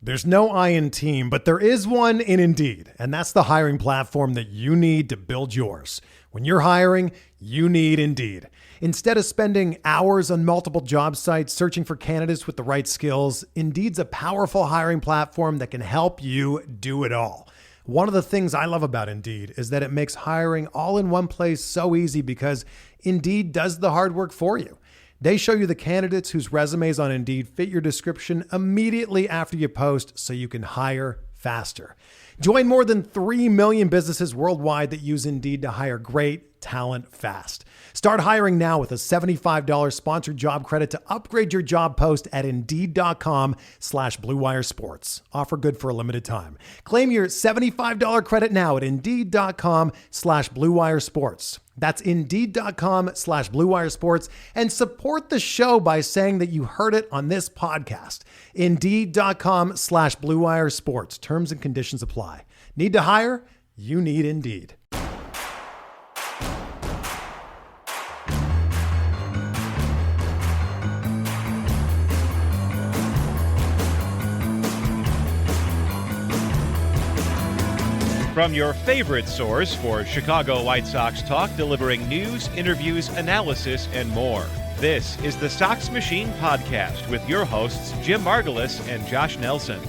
There's no I in team, but there is one in Indeed, and that's the hiring platform that you need to build yours. When you're hiring, you need Indeed. Instead of spending hours on multiple job sites searching for candidates with the right skills, Indeed's a powerful hiring platform that can help you do it all. One of the things I love about Indeed is that it makes hiring all in one place so easy because Indeed does the hard work for you. They show you the candidates whose resumes on Indeed fit your description immediately after you post so you can hire faster. Join more than 3 million businesses worldwide that use Indeed to hire great talent fast. Start hiring now with a $75 sponsored job credit to upgrade your job post at Indeed.com/Blue Wire Sports. Offer good for a limited time. Claim your $75 credit now at Indeed.com/Blue Wire Sports. That's Indeed.com/Blue Wire Sports, and support the show by saying that you heard it on this podcast. Indeed.com/Blue Wire Sports. Terms and conditions apply. Need to hire? You need Indeed. From your favorite source for Chicago White Sox talk, delivering news, interviews, analysis, and more. This is the Sox Machine podcast with your hosts, Jim Margalus and Josh Nelson.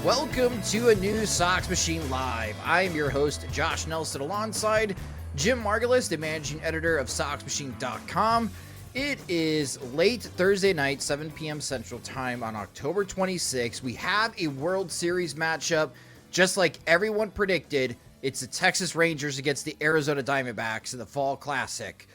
Welcome to a new Sox Machine Live. I am your host, Josh Nelson, alongside Jim Margalus, the managing editor of SoxMachine.com. It is late Thursday night, 7 p.m. Central Time on October 26th. We have a World Series matchup. Just like everyone predicted, it's the Texas Rangers against the Arizona Diamondbacks in the Fall Classic.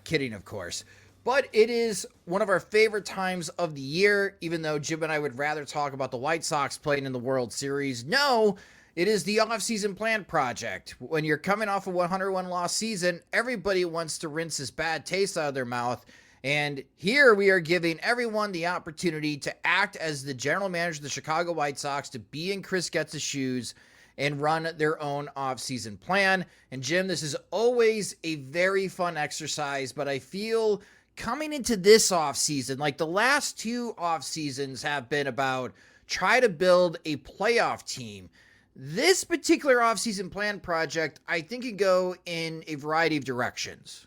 Kidding, of course. But it is one of our favorite times of the year, even though Jim and I would rather talk about the White Sox playing in the World Series. No, it is the Offseason Plan Project. When you're coming off a 101-loss season, everybody wants to rinse this bad taste out of their mouth. And here we are giving everyone the opportunity to act as the general manager of the Chicago White Sox, to be in Chris Getz's shoes and run their own offseason plan. And Jim, this is always a very fun exercise, but I feel coming into this offseason, like the last two offseasons have been about try to build a playoff team. This particular offseason plan project, I think, can go in a variety of directions.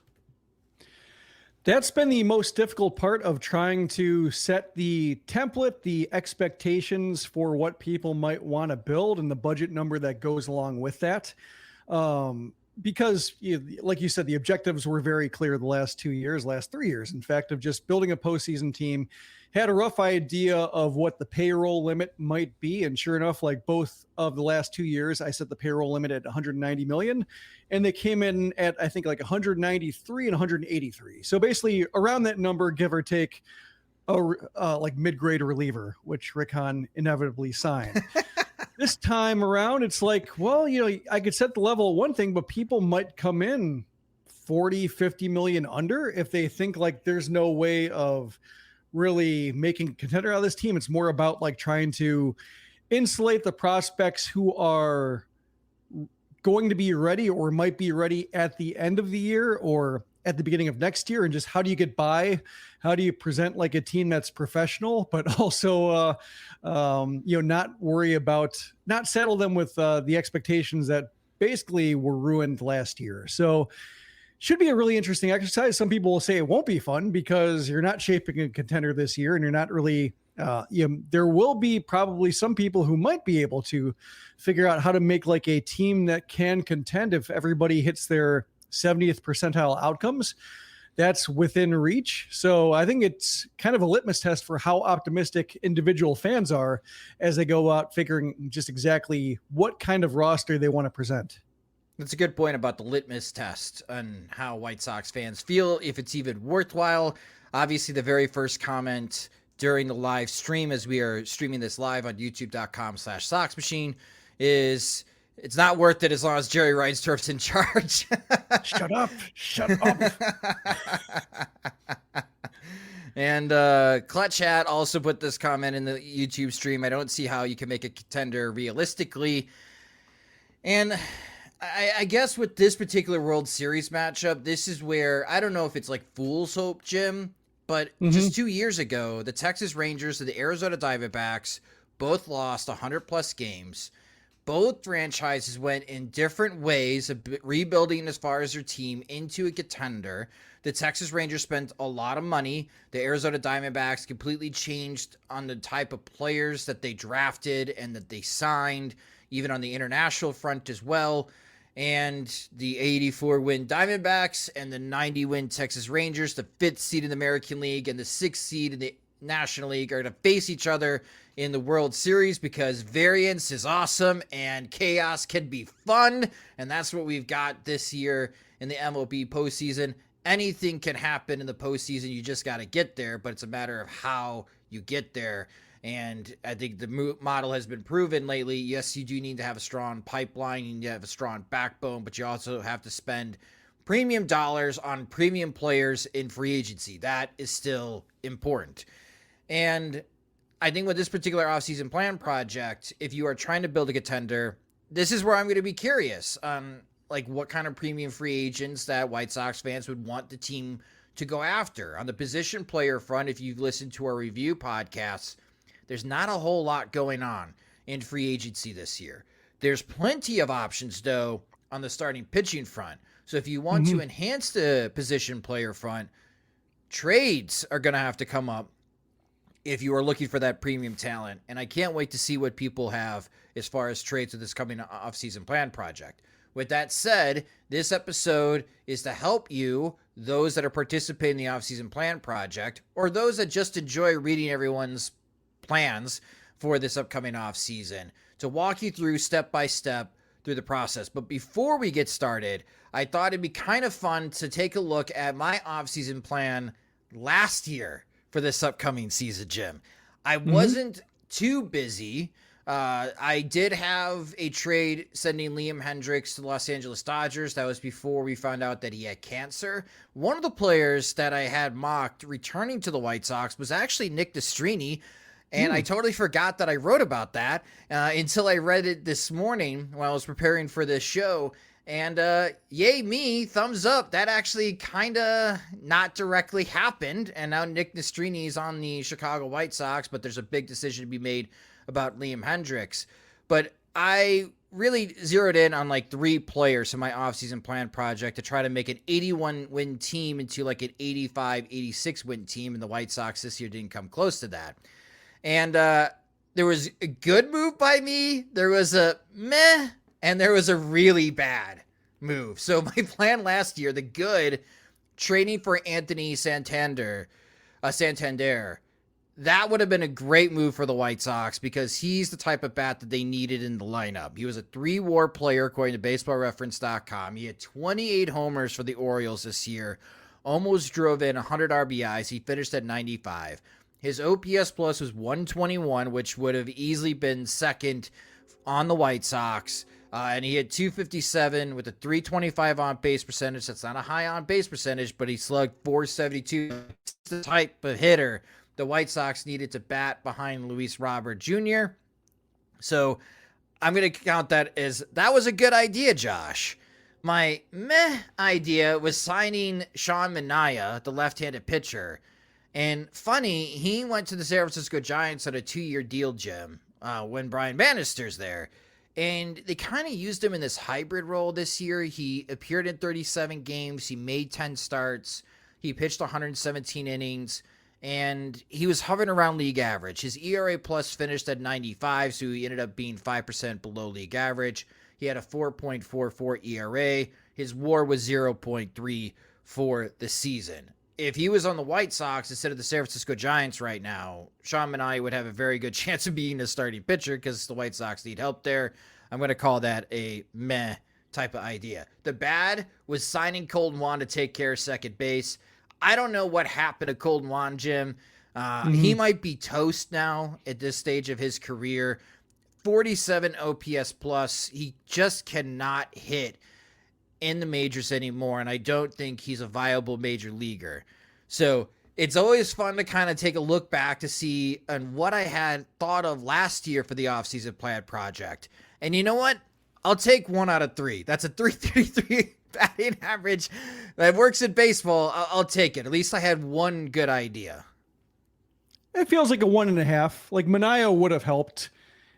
That's been the most difficult part of trying to set the template, the expectations for what people might want to build, and the budget number that goes along with that. Because, like you said, the objectives were very clear the last 3 years, in fact, of just building a postseason team. Had a rough idea of what the payroll limit might be. And sure enough, like both of the last 2 years, I set the payroll limit at $190 million. And they came in at, I think, like 193 and 183. So basically around that number, give or take, like mid-grade reliever, which Rick Hahn inevitably signed. This time around, it's like, well, I could set the level of one thing, but people might come in 40, 50 million under if they think like there's no way of really making a contender out of this team. It's more about like trying to insulate the prospects who are going to be ready or might be ready at the end of the year or at the beginning of next year. And just how do you get by? How do you present like a team that's professional, but also, not settle them with the expectations that basically were ruined last year. So should be a really interesting exercise. Some people will say it won't be fun because you're not shaping a contender this year and you're not really, there will be probably some people who might be able to figure out how to make like a team that can contend if everybody hits their 70th percentile outcomes. That's within reach. So I think it's kind of a litmus test for how optimistic individual fans are as they go out figuring just exactly what kind of roster they want to present. That's a good point about the litmus test and how White Sox fans feel, if it's even worthwhile. Obviously, the very first comment during the live stream, as we are streaming this live on youtube.com/Sox Machine, is it's not worth it as long as Jerry Reinsdorf's in charge. Shut up. And Clutch Hat also put this comment in the YouTube stream. I don't see how you can make a contender realistically. And I guess with this particular World Series matchup, this is where, I don't know if it's like fool's hope, Jim, but just 2 years ago, the Texas Rangers and the Arizona Diamondbacks both lost 100 plus games. Both franchises went in different ways of rebuilding as far as their team into a contender. The Texas Rangers spent a lot of money. The Arizona Diamondbacks completely changed on the type of players that they drafted and that they signed, even on the international front as well. And the 84-win Diamondbacks and the 90-win Texas Rangers, the 5th seed in the American League and the 6th seed in the National League, are to face each other in the World Series because variance is awesome and chaos can be fun. And that's what we've got this year in the MLB postseason. Anything can happen in the postseason. You just got to get there, but it's a matter of how you get there. And I think the model has been proven lately. Yes, you do need to have a strong pipeline. You need to have a strong backbone, but you also have to spend premium dollars on premium players in free agency. That is still important. And I think with this particular offseason plan project, if you are trying to build a contender, this is where I'm going to be curious on like what kind of premium free agents that White Sox fans would want the team to go after. On the position player front, if you've listened to our review podcasts, there's not a whole lot going on in free agency this year. There's plenty of options, though, on the starting pitching front. So if you want to enhance the position player front, trades are going to have to come up if you are looking for that premium talent. And I can't wait to see what people have as far as trades with this coming off-season plan project. With that said, this episode is to help you, those that are participating in the off-season plan project, or those that just enjoy reading everyone's plans for this upcoming off-season, to walk you through step by step through the process. But before we get started, I thought it'd be kind of fun to take a look at my off-season plan last year for this upcoming season, Jim. I wasn't too busy. I did have a trade sending Liam Hendriks to the Los Angeles Dodgers. That was before we found out that he had cancer. One of the players that I had mocked returning to the White Sox was actually Nick Destrini, and I totally forgot that I wrote about that until I read it this morning while I was preparing for this show. And yay me, thumbs up. That actually kind of not directly happened. And now Nick Destrini is on the Chicago White Sox, but there's a big decision to be made about Liam Hendriks. But I really zeroed in on like 3 players in my offseason plan project to try to make an 81-win team into like an 85, 86-win team. And the White Sox this year didn't come close to that. And there was a good move by me. There was a meh. And there was a really bad move. So my plan last year, the good, trading for Anthony Santander, that would have been a great move for the White Sox because he's the type of bat that they needed in the lineup. He was a 3-WAR player, according to BaseballReference.com. He had 28 homers for the Orioles this year, almost drove in 100 RBIs. He finished at 95. His OPS plus was 121, which would have easily been second on the White Sox. And he had 257 with a 325 on-base percentage. That's not a high on-base percentage, but he slugged 472. That's the type of hitter the White Sox needed to bat behind Luis Robert Jr. So I'm going to count that as that was a good idea, Josh. My meh idea was signing Sean Manaea, the left-handed pitcher. And funny, he went to the San Francisco Giants on a 2-year deal, Jim, when Brian Bannister's there. And they kind of used him in this hybrid role this year. He appeared in 37 games. He made 10 starts. He pitched 117 innings. And he was hovering around league average. His ERA plus finished at 95, so he ended up being 5% below league average. He had a 4.44 ERA. His WAR was 0.3 for the season. If he was on the White Sox instead of the San Francisco Giants right now, Sean Manaea would have a very good chance of being a starting pitcher because the White Sox need help there. I'm going to call that a meh type of idea. The bad was signing Colton Wong to take care of second base. I don't know what happened to Colton Wong, Jim. He might be toast now at this stage of his career. 47 OPS plus. He just cannot hit in the majors anymore, and I don't think he's a viable major leaguer. So it's always fun to kind of take a look back to see on what I had thought of last year for the offseason plan project. And you know what? I'll take 1 out of 3. That's a 333 batting average that works in baseball. I'll take it. At least I had one good idea. It feels like a 1.5. Like Manaea would have helped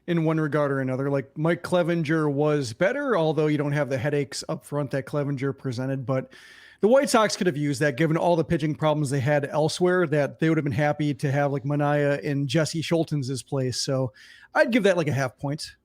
in one regard or another. Like Mike Clevenger was better, although you don't have the headaches up front that Clevenger presented. But the White Sox could have used that, given all the pitching problems they had elsewhere, that they would have been happy to have like Manaea in Jesse Schultens' place. So I'd give that like a half point.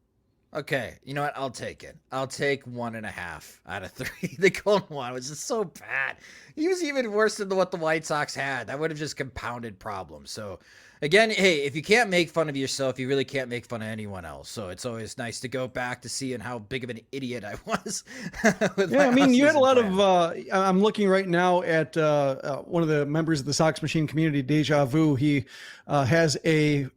Okay, you know what? I'll take it. I'll take 1.5 out of 3. The Golden one was just so bad. He was even worse than what the White Sox had. That would have just compounded problems. So, again, hey, if you can't make fun of yourself, you really can't make fun of anyone else. So it's always nice to go back to seeing how big of an idiot I was. Yeah, I mean, you had a lot of. I'm looking right now at one of the members of the Sox Machine community, Deja Vu. He has a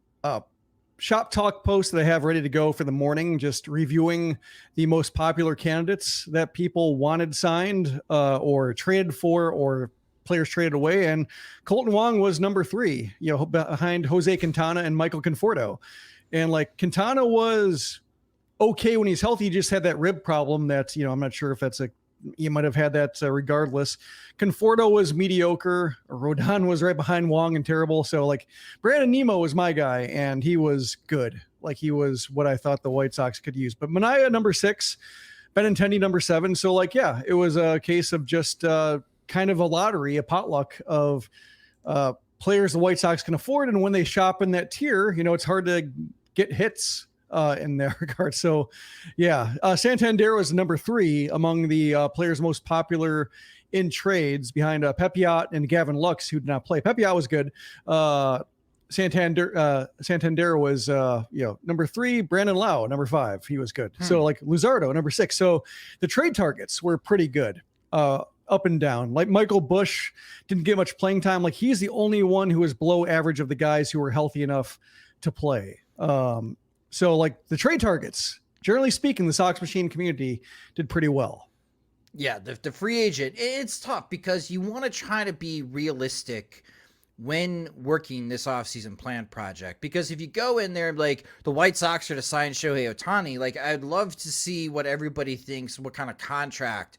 shop talk post that I have ready to go for the morning, just reviewing the most popular candidates that people wanted signed or traded for, or players traded away. And Colton Wong was number 3, behind Jose Quintana and Michael Conforto. And like Quintana was okay when he's healthy. He just had that rib problem that, I'm not sure if that's you might have had that regardless. Conforto was mediocre. Rodon was right behind Wong and terrible. So like Brandon Nemo was my guy, and he was good. Like he was what I thought the White Sox could use. But Manaea number 6, Benintendi number 7. So like, yeah, it was a case of just kind of a lottery, a potluck of players the White Sox can afford. And when they shop in that tier, it's hard to get hits in that regard. So yeah, Santander was number 3 among the players most popular in trades, behind Pepiot and Gavin Lux, who did not play. Pepiot was good. Santander was number 3. Brandon Lau number 5, he was good. So like Luzardo number 6. So the trade targets were pretty good, up and down. Like Michael Busch didn't get much playing time. Like he's the only one who was below average of the guys who were healthy enough to play. So like the trade targets, generally speaking, the Sox Machine community did pretty well. Yeah, the free agent, it's tough because you want to try to be realistic when working this offseason plan project. Because if you go in there like the White Sox are to sign Shohei Ohtani, like I'd love to see what everybody thinks, what kind of contract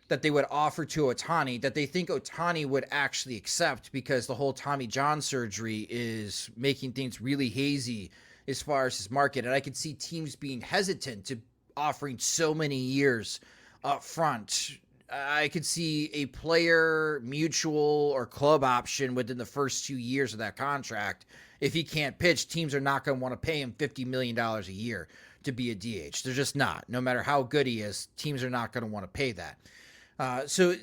that they would offer to Ohtani, that they think Ohtani would actually accept, because the whole Tommy John surgery is making things really hazy as far as his market. And I could see teams being hesitant to offering so many years up front. I could see a player mutual or club option within the first 2 years of that contract. If he can't pitch, teams are not going to want to pay him $50 million a year to be a DH. They're just not. No matter how good he is, teams are not going to want to pay that. So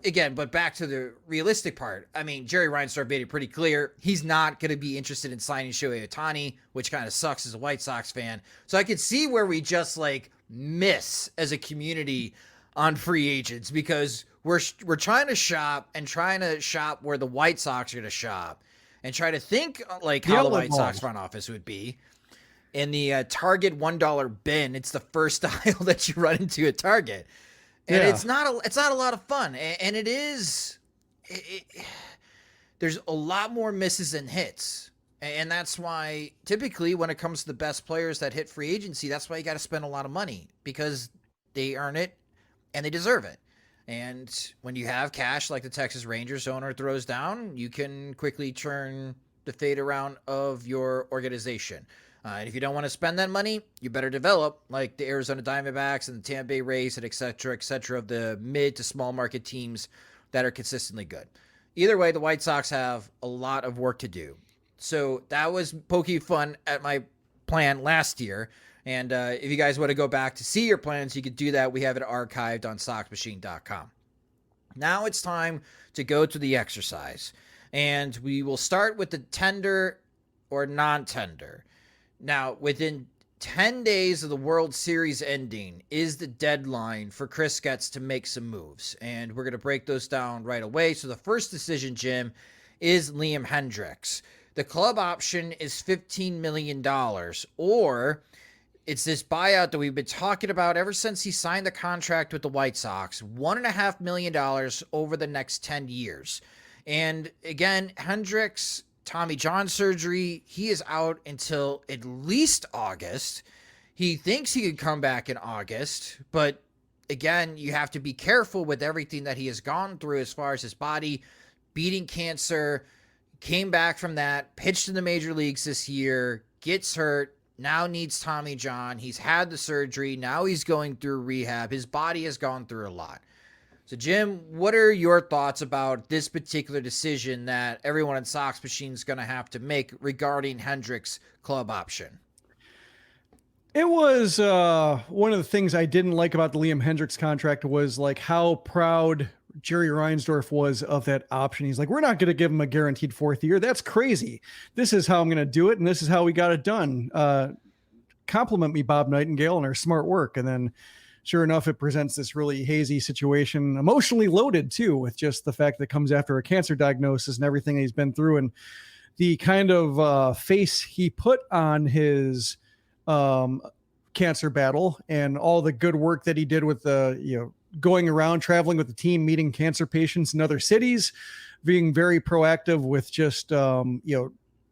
again, but back to the realistic part. I mean, Jerry Reinsdorf made it pretty clear he's not going to be interested in signing Shohei Ohtani, which kind of sucks as a White Sox fan. So I could see where we just like miss as a community on free agents, because we're trying to shop where the White Sox are going to shop, and try to think like how the White Sox front office would be. In the Target $1 bin, it's the first aisle that you run into at Target. And it's not a lot of fun. And it is, there's a lot more misses than hits. And that's why typically when it comes to the best players that hit free agency, that's why you got to spend a lot of money, because they earn it and they deserve it. And when you have cash like the Texas Rangers owner throws down, you can quickly turn the fate around of your organization. And if you don't want to spend that money, you better develop like the Arizona Diamondbacks and the Tampa Bay Rays and et cetera, of the mid to small market teams that are consistently good. Either way, the White Sox have a lot of work to do. So that was pokey fun at my plan last year. And if you guys want to go back to see your plans, you could do that. We have it archived on soxmachine.com. Now it's time to go to the exercise. And we will start with the tender or non-tender. Now, within 10 days of the World Series ending is the deadline for Chris Getz to make some moves. And we're going to break those down right away. So the first decision, Jim, is Liam Hendriks. The club option is $15 million, or it's this buyout that we've been talking about ever since he signed the contract with the White Sox, $1.5 million over the next 10 years. And again, Hendriks, Tommy John surgery, he is out until at least August. He thinks he could come back in August, but again, you have to be careful with everything that he has gone through as far as his body beating cancer, came back from that, pitched in the major leagues this year, gets hurt, now needs Tommy John. He's had the surgery. Now he's going through rehab. His body has gone through a lot. So, Jim, what are your thoughts about this particular decision that everyone in Sox Machine is going to have to make regarding Hendricks' club option? It was one of the things I didn't like about the Liam Hendricks contract was like how proud Jerry Reinsdorf was of that option. He's like, we're not going to give him a guaranteed 4th year. That's crazy. This is how I'm going to do it. And this is how we got it done. Compliment me, Bob Nightingale, and our smart work. And then sure enough, it presents this really hazy situation, emotionally loaded too, with just the fact that it comes after a cancer diagnosis and everything he's been through and the kind of face he put on his cancer battle and all the good work that he did with the, going around traveling with the team, meeting cancer patients in other cities, being very proactive with just,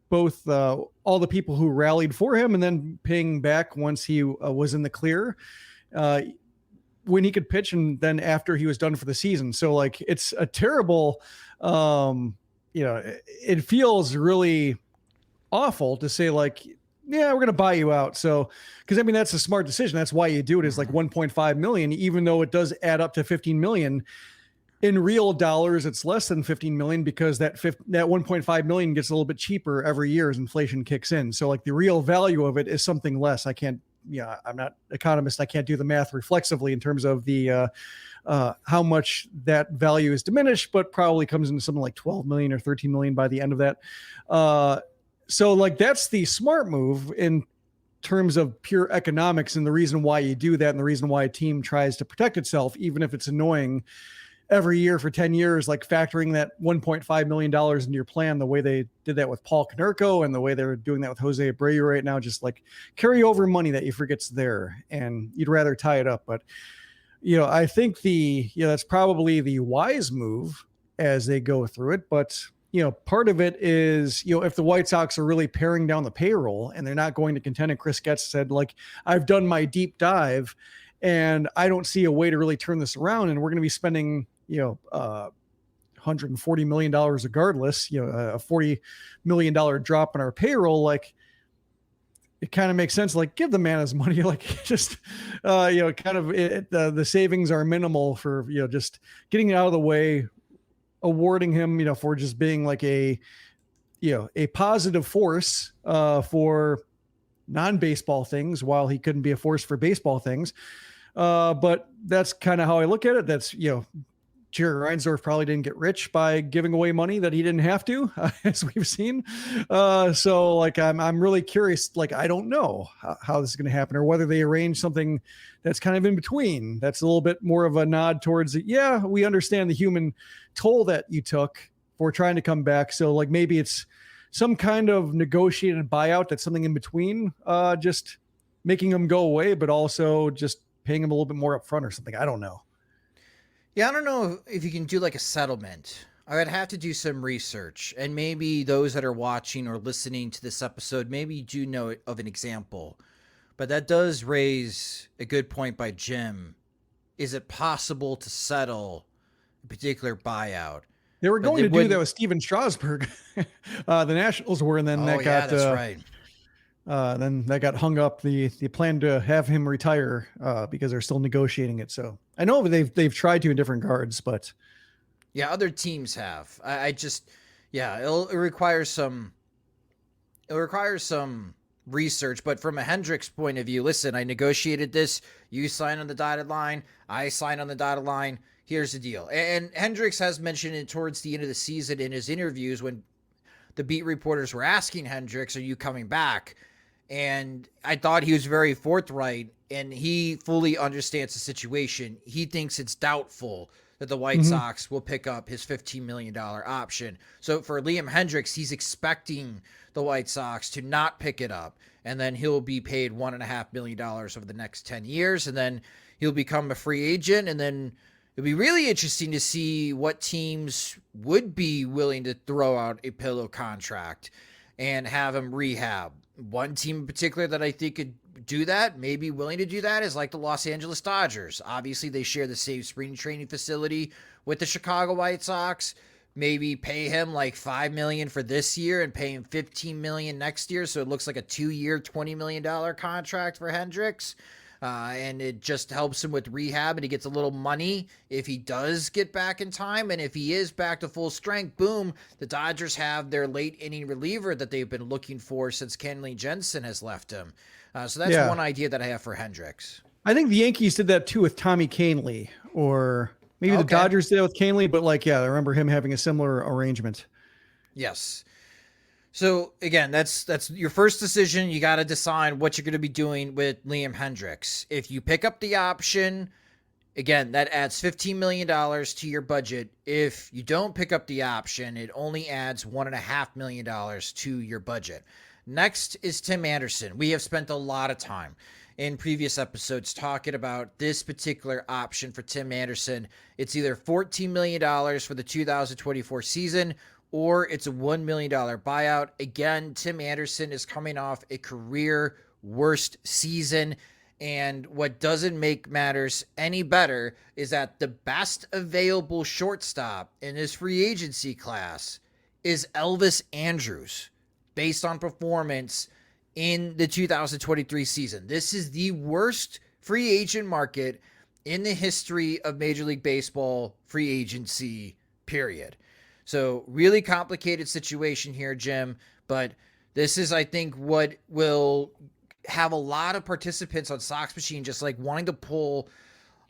both all the people who rallied for him and then paying back once he was in the clear when he could pitch and then after he was done for the season. So like, it's a terrible, it feels really awful to say like, yeah, we're going to buy you out. So, because I mean, that's a smart decision. That's why you do it is like 1.5 million, even though it does add up to 15 million in real dollars. It's less than 15 million because that 1.5 million gets a little bit cheaper every year as inflation kicks in. So like the real value of it is something less. I'm not an economist. I can't do the math reflexively in terms of the, how much that value is diminished, but probably comes into something like 12 million or 13 million by the end of that. So like that's the smart move in terms of pure economics and the reason why you do that and the reason why a team tries to protect itself, even if it's annoying every year for 10 years, like factoring that $1.5 million into your plan, the way they did that with Paul Konerko and the way they're doing that with Jose Abreu right now, just like carry over money that you forget's there and you'd rather tie it up. But, I think that's probably the wise move as they go through it. But, part of it is, if the White Sox are really paring down the payroll and they're not going to contend, and Chris Getz said, like, I've done my deep dive and I don't see a way to really turn this around. And we're going to be spending, $140 million regardless, a $40 million drop in our payroll. Like, it kind of makes sense. Like, give the man his money. Like, just, the savings are minimal for, just getting it out of the way, awarding him, for just being like a positive force for non-baseball things while he couldn't be a force for baseball things. But that's kind of how I look at it. That's, Jerry Reinsdorf probably didn't get rich by giving away money that he didn't have to, as we've seen. So like, I'm really curious. Like, I don't know how this is going to happen or whether they arrange something that's kind of in between. That's a little bit more of a nod towards it. Yeah, we understand the human toll that you took for trying to come back. So like, maybe it's some kind of negotiated buyout. That's something in between, just making them go away, but also just paying them a little bit more upfront or something. I don't know. Yeah, I don't know if you can do like a settlement. I would have to do some research, and maybe those that are watching or listening to this episode, maybe you do know of an example, but that does raise a good point by Jim. Is it possible to settle a particular buyout? They were going to do that with Steven Strasburg. The Nationals were, and then that's right. Then that got hung up. The plan to have him retire because they're still negotiating it. So I know they've tried to in different cards, but yeah, other teams have. It requires some research. But from a Hendricks point of view, listen, I negotiated this. You sign on the dotted line. I sign on the dotted line. Here's the deal. And Hendricks has mentioned it towards the end of the season in his interviews when the beat reporters were asking Hendricks, "Are you coming back?" And I thought he was very forthright, and he fully understands the situation. He thinks it's doubtful that the White Sox will pick up his $15 million option. So for Liam Hendricks, he's expecting the White Sox to not pick it up, and then he'll be paid $1.5 million over the next 10 years, and then he'll become a free agent, and then it'll be really interesting to see what teams would be willing to throw out a pillow contract and have him rehab. One team in particular that I think could do that, maybe willing to do that, is like the Los Angeles Dodgers. Obviously, they share the same spring training facility with the Chicago White Sox. maybe pay him like $5 million for this year and pay him $15 million next year. So it looks like a 2-year, $20 million contract for Hendricks. And it just helps him with rehab, and he gets a little money if he does get back in time. And if he is back to full strength, boom, the Dodgers have their late inning reliever that they've been looking for since Kenley Jensen has left him. So that's one idea that I have for Hendricks. I think the Yankees did that too with Tommy Kahnle, or maybe the Dodgers did it with Kahnle, but I remember him having a similar arrangement. Yes. So again, that's your first decision. You got to decide what you're going to be doing with Liam Hendricks. If you pick up the option, again, that adds $15 million to your budget. If you don't pick up the option, it only adds $1.5 million to your budget. Next is Tim Anderson. We have spent a lot of time in previous episodes talking about this particular option for Tim Anderson. It's either $14 million for the 2024 season, or it's a $1 million buyout. Again, Tim Anderson is coming off a career worst season. And what doesn't make matters any better is that the best available shortstop in this free agency class is Elvis Andrus, based on performance in the 2023 season. This is the worst free agent market in the history of Major League Baseball free agency, period. So really complicated situation here, Jim, but this is, I think, what will have a lot of participants on Sox Machine just like wanting to pull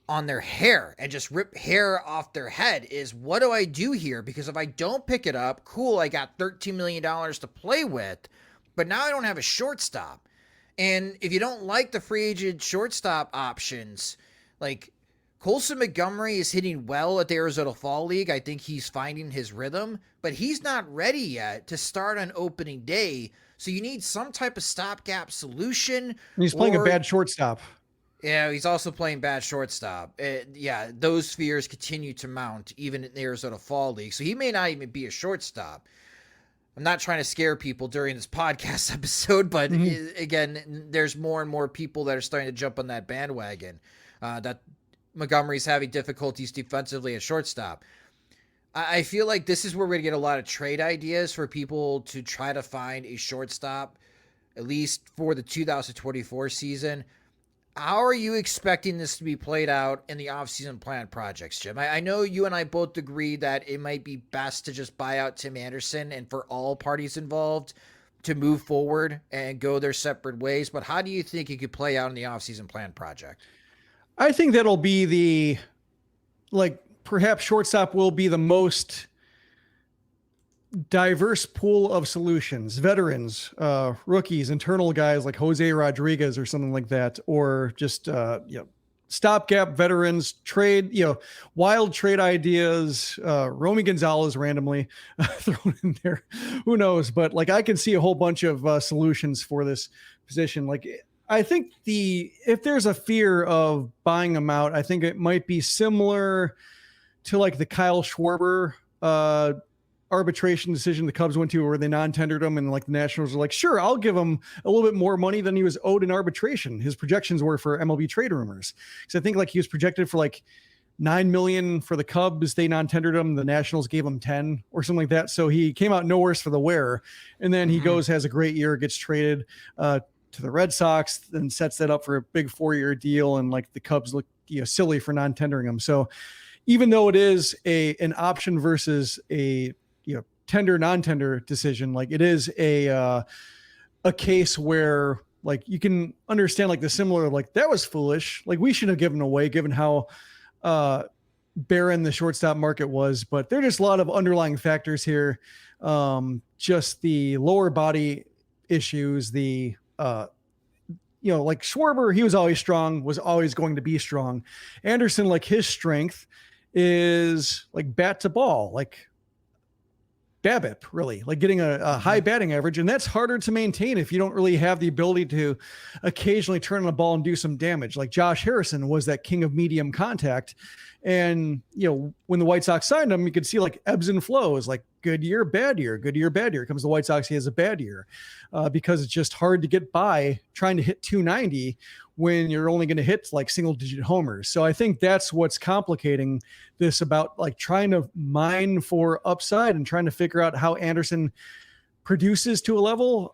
on their hair and just rip hair off their head is, what do I do here? Because if I don't pick it up, cool, I got $13 million to play with, but now I don't have a shortstop. And if you don't like the free agent shortstop options, like Colson Montgomery is hitting well at the Arizona Fall League. I think he's finding his rhythm, but he's not ready yet to start on opening day. So you need some type of stopgap solution. And he's playing a bad shortstop. Yeah, he's also playing bad shortstop. Those fears continue to mount even in the Arizona Fall League. So he may not even be a shortstop. I'm not trying to scare people during this podcast episode, but again, there's more and more people that are starting to jump on that bandwagon. That Montgomery's having difficulties defensively at shortstop. I feel like this is where we're going to get a lot of trade ideas for people to try to find a shortstop, at least for the 2024 season. How are you expecting this to be played out in the offseason plan projects, Jim? I know you and I both agree that it might be best to just buy out Tim Anderson and for all parties involved to move forward and go their separate ways. But how do you think it could play out in the offseason plan project? I think that'll be perhaps shortstop will be the most diverse pool of solutions, veterans, rookies, internal guys like Jose Rodriguez or something like that, or just, stopgap veterans, trade, wild trade ideas, Romy Gonzalez randomly thrown in there, who knows? But I can see a whole bunch of solutions for this position. I think if there's a fear of buying them out, I think it might be similar to the Kyle Schwarber arbitration decision the Cubs went to, where they non-tendered him, and the Nationals were like, sure, I'll give him a little bit more money than he was owed in arbitration. His projections were for MLB trade rumors. Because I think he was projected for $9 million for the Cubs. They non-tendered him. The Nationals gave him 10 or something like that. So he came out no worse for the wear. And then he goes, has a great year, gets traded to the Red Sox, then sets that up for a big 4-year deal. And the Cubs look silly for non-tendering him. So even though it is an option versus a tender non-tender decision, it is a case where you can understand the similar, that was foolish, we should have given away given how barren the shortstop market was. But there are just a lot of underlying factors here, just the lower body issues, the Schwarber, he was always strong, was always going to be strong. Anderson, his strength is bat to ball, BABIP, really, getting a high batting average. And that's harder to maintain if you don't really have the ability to occasionally turn on the ball and do some damage. Josh Harrison was that king of medium contact. And, when the White Sox signed him, you could see ebbs and flows, good year, bad year, good year, bad year. Comes the White Sox, he has a bad year because it's just hard to get by trying to hit 290 when you're only going to hit like single digit homers. So I think that's what's complicating this about like trying to mine for upside and trying to figure out how Anderson produces to a level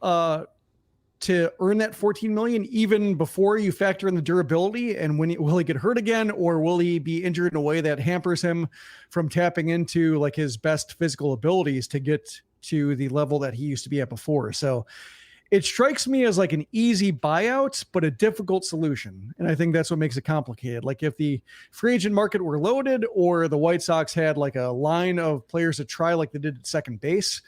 to earn that 14 million, even before you factor in the durability and will he get hurt again, or will he be injured in a way that hampers him from tapping into like his best physical abilities to get to the level that he used to be at before. So it strikes me as like an easy buyout, but a difficult solution. And I think that's what makes it complicated. Like if the free agent market were loaded or the White Sox had like a line of players to try like they did at second base,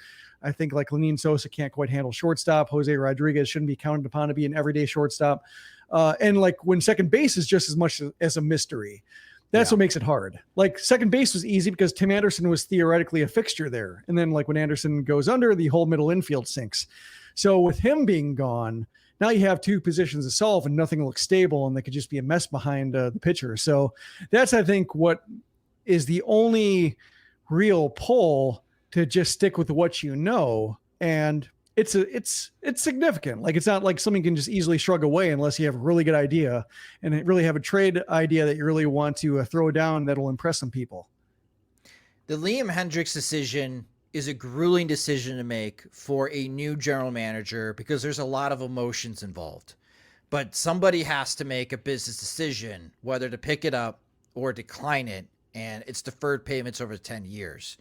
I think like Lenyn Sosa can't quite handle shortstop. Jose Rodriguez shouldn't be counted upon to be an everyday shortstop. And like when second base is just as much as a mystery, that's what makes it hard. Like second base was easy because Tim Anderson was theoretically a fixture there. And then like when Anderson goes under, the whole middle infield sinks. So with him being gone, now you have two positions to solve and nothing looks stable and they could just be a mess behind the pitcher. So that's, I think, what is the only real pull to just stick with what you know. And it's significant. Like it's not like something you can just easily shrug away unless you have a really good idea and really have a trade idea that you really want to throw down that'll impress some people. The Liam Hendriks decision is a grueling decision to make for a new general manager because there's a lot of emotions involved. But somebody has to make a business decision whether to pick it up or decline it, and it's deferred payments over 10 years.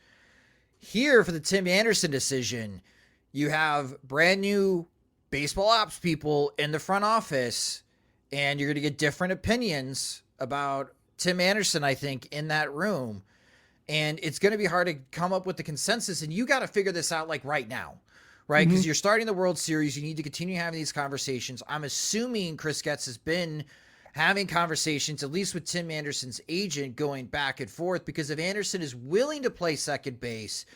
Here for the Tim Anderson decision, you have brand new baseball ops people in the front office, and you're going to get different opinions about Tim Anderson, I think, in that room. And it's going to be hard to come up with the consensus, and you got to figure this out like right now, right? Because you're starting the World Series. You need to continue having these conversations. I'm assuming Chris Getz has been having conversations, at least with Tim Anderson's agent, going back and forth, because if Anderson is willing to play second base,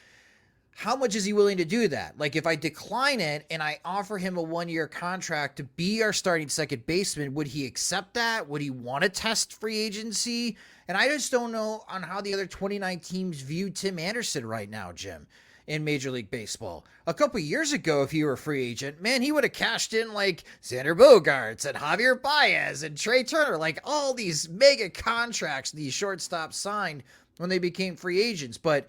how much is he willing to do that? Like if I decline it and I offer him a 1-year contract to be our starting second baseman, would he accept that? Would he want to test free agency? And I just don't know on how the other 29 teams view Tim Anderson right now, Jim, in Major League Baseball. A couple years ago, if he were a free agent, man, he would have cashed in like Xander Bogaerts and Javier Baez and Trey Turner, like all these mega contracts these shortstops signed when they became free agents. But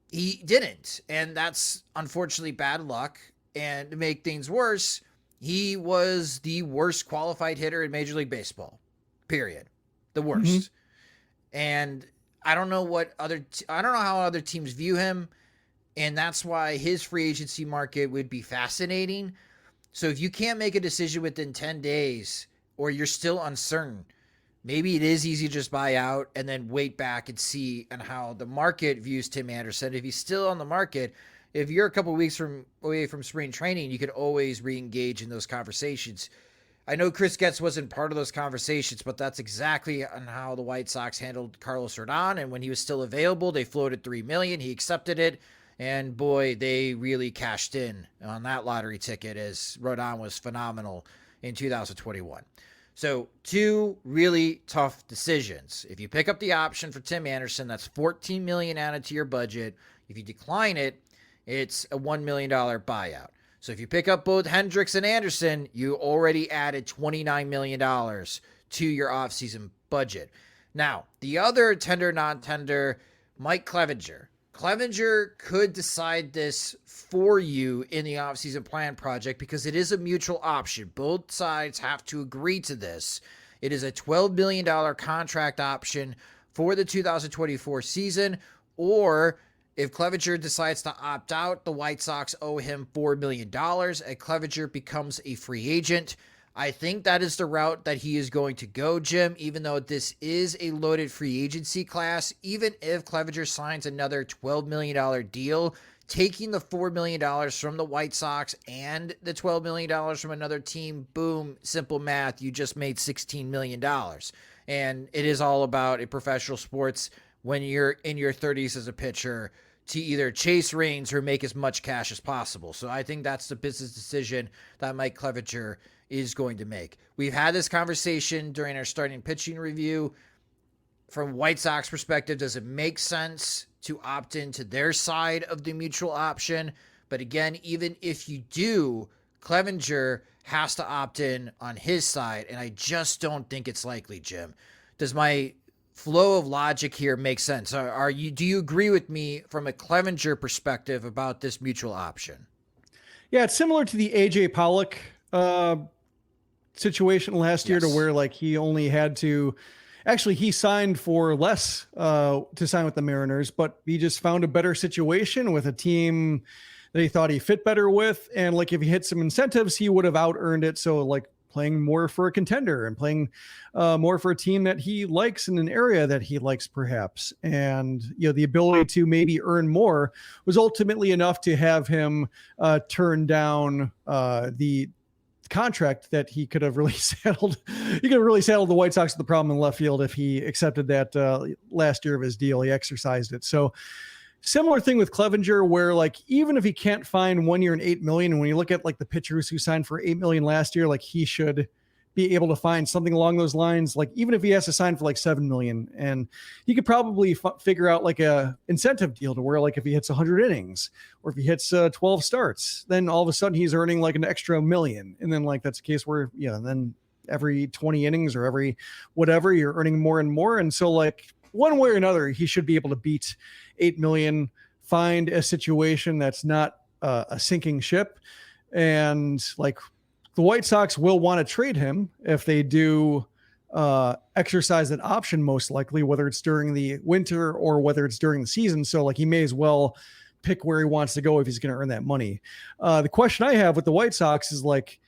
he didn't, and that's unfortunately bad luck. And to make things worse, he was the worst qualified hitter in Major League Baseball, period. The worst. And I don't know I don't know how other teams view him, and that's why his free agency market would be fascinating. So if you can't make a decision within 10 days or you're still uncertain, maybe it is easy to just buy out and then wait back and see on how the market views Tim Anderson. If he's still on the market, if you're a couple of weeks away from spring training, you could always re-engage in those conversations. I know Chris Getz wasn't part of those conversations, but that's exactly on how the White Sox handled Carlos Rodon. And when he was still available, they floated $3 million. He accepted it. And boy, they really cashed in on that lottery ticket as Rodon was phenomenal in 2021. So 2 really tough decisions. If you pick up the option for Tim Anderson, that's $14 million added to your budget. If you decline it, it's a $1 million buyout. So if you pick up both Hendriks and Anderson, you already added $29 million to your offseason budget. Now, the other tender, non-tender, Mike Clevinger. Clevinger could decide this for you in the offseason plan project because it is a mutual option. Both sides have to agree to this. It is a $12 million contract option for the 2024 season, or if Clevinger decides to opt out, the White Sox owe him $4 million, and Clevinger becomes a free agent. I think that is the route that he is going to go, Jim, even though this is a loaded free agency class. Even if Clevinger signs another $12 million deal, taking the $4 million from the White Sox and the $12 million from another team, boom, simple math, you just made $16 million. And it is all about in professional sports when you're in your 30s as a pitcher to either chase rings or make as much cash as possible. So I think that's the business decision that Mike Clevinger is going to make. We've had this conversation during our starting pitching review. from White Sox perspective, does it make sense to opt into their side of the mutual option? But again, even if you do, Clevenger has to opt in on his side, and I just don't think it's likely, Jim. Does my flow of logic here make sense? Do you agree with me from a Clevenger perspective about this mutual option? Yeah, it's similar to the AJ Pollock situation last year, to where like he only had to actually he signed for less to sign with the Mariners, but he just found a better situation with a team that he thought he fit better with. And like if he hit some incentives, he would have out earned it. So like playing more for a contender and playing more for a team that he likes in an area that he likes perhaps. And, the ability to maybe earn more was ultimately enough to have him turn down the contract that he could have really settled. He could have really settled the White Sox with the problem in left field if he accepted that last year of his deal. He exercised it. So similar thing with Clevenger, where like even if he can't find 1 year and $8 million, and when you look at like the pitchers who signed for $8 million last year, like he should be able to find something along those lines. Like even if he has to sign for like $7 million, and he could probably figure out like a incentive deal to where like if he hits 100 innings or if he hits 12 starts, then all of a sudden he's earning like an extra $1 million. And then like that's a case where then every 20 innings or every whatever, you're earning more and more. And so like one way or another, he should be able to beat $8 million, find a situation that's not a sinking ship. And like the White Sox will want to trade him if they do exercise that option, most likely, whether it's during the winter or whether it's during the season. So like he may as well pick where he wants to go if he's going to earn that money. The question I have with the White Sox is like,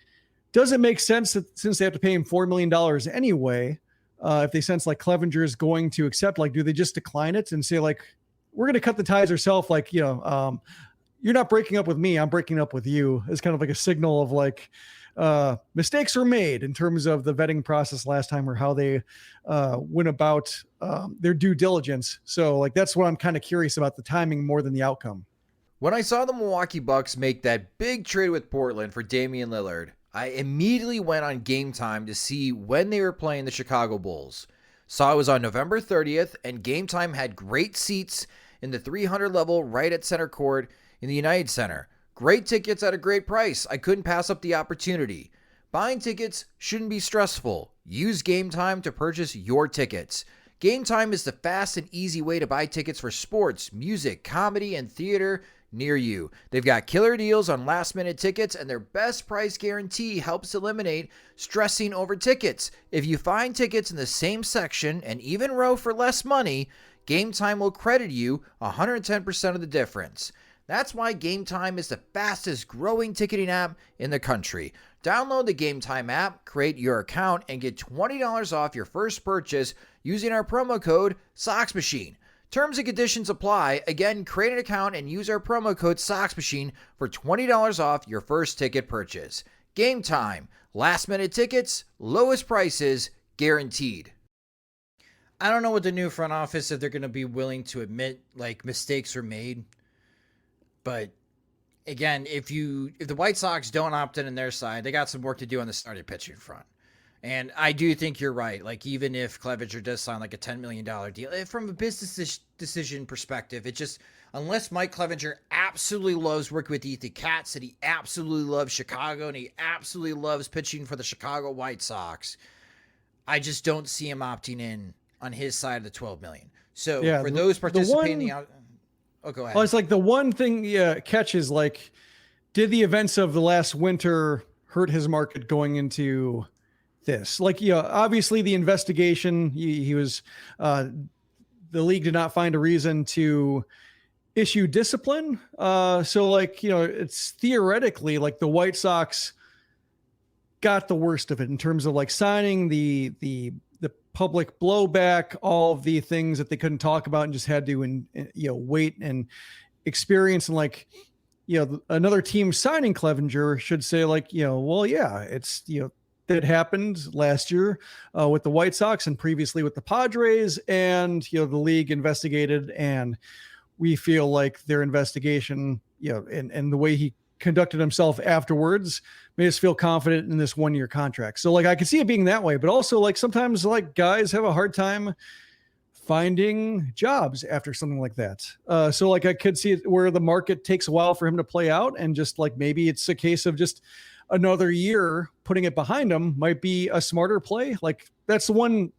does it make sense that since they have to pay him $4 million anyway, if they sense like Clevenger is going to accept, like, do they just decline it and say like, we're going to cut the ties ourselves? Like, you're not breaking up with me, I'm breaking up with you, as kind of like a signal of like mistakes were made in terms of the vetting process last time, or how they went about their due diligence. So like, that's what I'm kind of curious about, the timing more than the outcome. When I saw the Milwaukee Bucks make that big trade with Portland for Damian Lillard, I immediately went on Game Time to see when they were playing the Chicago Bulls. Saw it was on November 30th, and Game Time had great seats in the 300 level right at center court in the United Center. Great tickets at a great price. I couldn't pass up the opportunity. Buying tickets shouldn't be stressful. Use Game Time to purchase your tickets. Game Time is the fast and easy way to buy tickets for sports, music, comedy, and theater near you. They've got killer deals on last-minute tickets, and their best price guarantee helps eliminate stressing over tickets. If you find tickets in the same section and even row for less money, Game Time will credit you 110% of the difference. That's why Game Time is the fastest growing ticketing app in the country. Download the Game Time app, create your account, and get $20 off your first purchase using our promo code Sox Machine. Terms and conditions apply. Again, create an account and use our promo code Sox Machine for $20 off your first ticket purchase. Game Time. Last minute tickets, lowest prices, guaranteed. I don't know what the new front office, if they're going to be willing to admit like mistakes were made. But again, if the White Sox don't opt in on their side, they got some work to do on the starting pitching front. And I do think you're right. Like, even if Clevenger does sign like a $10 million deal, from a business decision perspective, it just, unless Mike Clevenger absolutely loves working with Ethan Katz, and he absolutely loves Chicago, and he absolutely loves pitching for the Chicago White Sox, I just don't see him opting in on his side of the $12 million. So yeah, for those participating out, go ahead. Well, it's like the one thing catch is like, did the events of the last winter hurt his market going into this? Like, obviously the investigation, he was, the league did not find a reason to issue discipline. So like, it's theoretically like the White Sox got the worst of it in terms of like signing the public blowback, all of the things that they couldn't talk about and just had to, wait and experience. And like, another team signing Clevenger should say like, well, yeah, it's, that happened last year with the White Sox and previously with the Padres, and the league investigated, and we feel like their investigation, and the way he conducted himself afterwards made us feel confident in this 1 year contract. So like, I could see it being that way, but also like sometimes like guys have a hard time finding jobs after something like that. So like I could see it where the market takes a while for him to play out, and just like maybe it's a case of just another year putting it behind him might be a smarter play. Like that's the one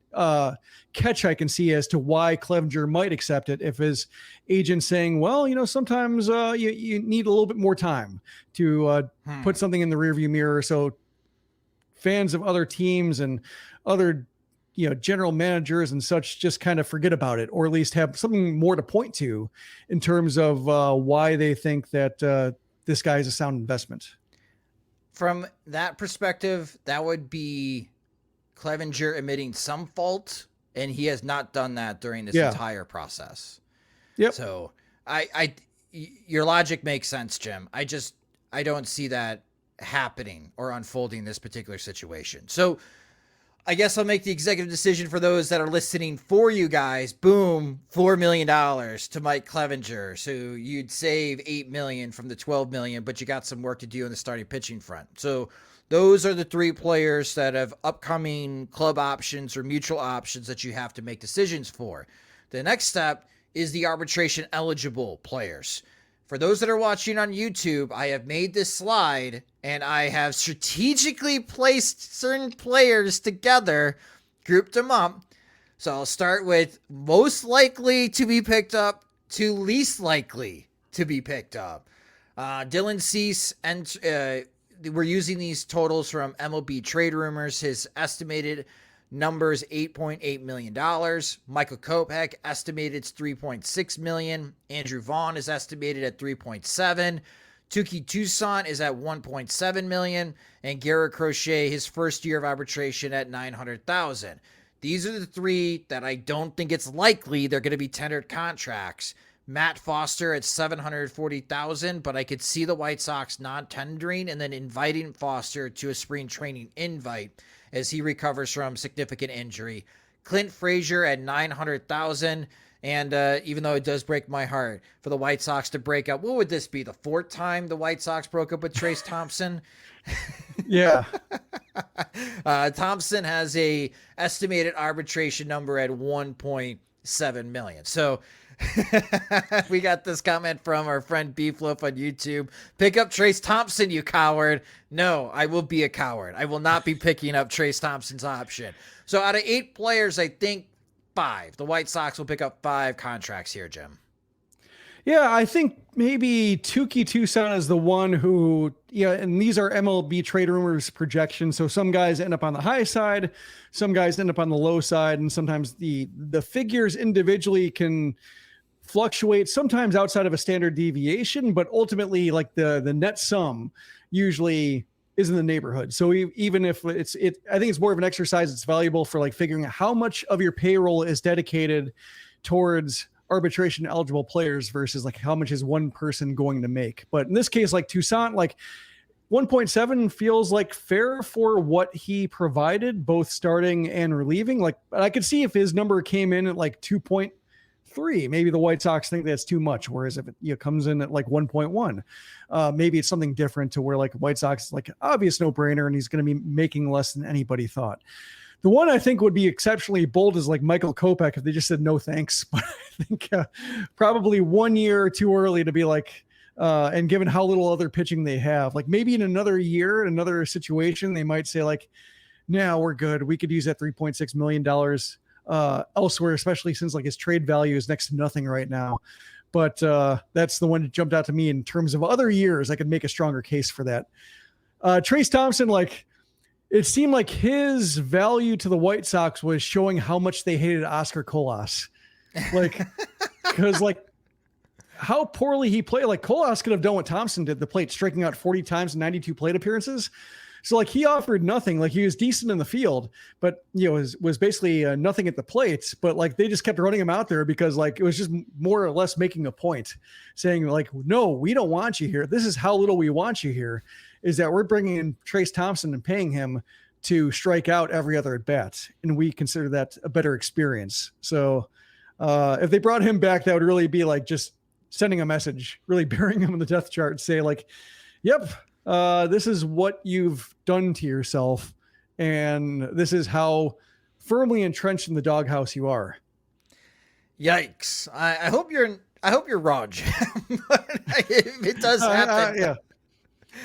catch I can see as to why Clevenger might accept it, if his agent's saying, well, sometimes you need a little bit more time to put something in the rearview mirror, so fans of other teams and other general managers and such just kind of forget about it, or at least have something more to point to in terms of why they think that this guy is a sound investment. From that perspective, that would be Clevenger admitting some fault, and he has not done that during this entire process. Yep. So your logic makes sense, Jim. I don't see that happening or unfolding in this particular situation. So I guess I'll make the executive decision for those that are listening for you guys. Boom, $4 million to Mike Clevenger. So you'd save $8 million from the $12 million, but you got some work to do on the starting pitching front. So those are the three players that have upcoming club options or mutual options that you have to make decisions for. The next step is the arbitration eligible players. For those that are watching on YouTube, I have made this slide and I have strategically placed certain players together, grouped them up. So I'll start with most likely to be picked up to least likely to be picked up. Dylan Cease, and we're using these totals from MLB Trade Rumors. His estimated number is $8.8 million. Michael Kopech estimated it's $3.6 million. Andrew Vaughn is estimated at $3.7. Touki Toussaint is at $1.7 million. And Garrett Crochet, his first year of arbitration, at $900,000. These are the three that I don't think it's likely they're going to be tendered contracts. Matt Foster at $740,000, but I could see the White Sox non-tendering and then inviting Foster to a spring training invite as he recovers from significant injury. Clint Frazier at $900,000, and even though it does break my heart for the White Sox to break up, what would this be, the fourth time the White Sox broke up with Trace Thompson? Yeah. Thompson has a estimated arbitration number at $1.7 million. So we got this comment from our friend Beefloaf on YouTube. Pick up Trace Thompson, you coward. No, I will be a coward. I will not be picking up Trace Thompson's option. So out of 8 players, I think 5. The White Sox will pick up 5 contracts here, Jim. Yeah, I think maybe Touki Toussaint is the one who, and these are MLB Trade Rumors projections. So some guys end up on the high side, some guys end up on the low side, and sometimes the figures individually can fluctuate, sometimes outside of a standard deviation, but ultimately like the net sum usually is in the neighborhood. So even if I think it's more of an exercise. It's valuable for like figuring out how much of your payroll is dedicated towards arbitration eligible players versus like how much is one person going to make. But in this case, like Toussaint, like 1.7 feels like fair for what he provided, both starting and relieving. Like I could see if his number came in at like 2.3, maybe the White Sox think that's too much. Whereas if it comes in at like 1.1, maybe it's something different to where like White Sox is like obvious no brainer and he's going to be making less than anybody thought. The one I think would be exceptionally bold is like Michael Kopech if they just said no thanks. But I think probably 1 year too early to be like, and given how little other pitching they have, like maybe in another year, in another situation, they might say like, no, we're good. We could use that $3.6 million elsewhere, especially since like his trade value is next to nothing right now. But that's the one that jumped out to me in terms of other years. I could make a stronger case for that. Trace Thompson, like, it seemed like his value to the White Sox was showing how much they hated Oscar Colas. Like, because like how poorly he played. Like Colas could have done what Thompson did, the plate, striking out 40 times in 92 plate appearances. So like he offered nothing. Like he was decent in the field, but was basically nothing at the plate. But like they just kept running him out there because like it was just more or less making a point, saying like, no, we don't want you here. This is how little we want you here. Is that we're bringing in Trace Thompson and paying him to strike out every other at bat, and we consider that a better experience. So if they brought him back, that would really be like just sending a message, really burying him in the depth chart, say like, yep, this is what you've done to yourself, and this is how firmly entrenched in the doghouse you are. Yikes! I hope you're wrong, Jim. But if it does happen, Yeah.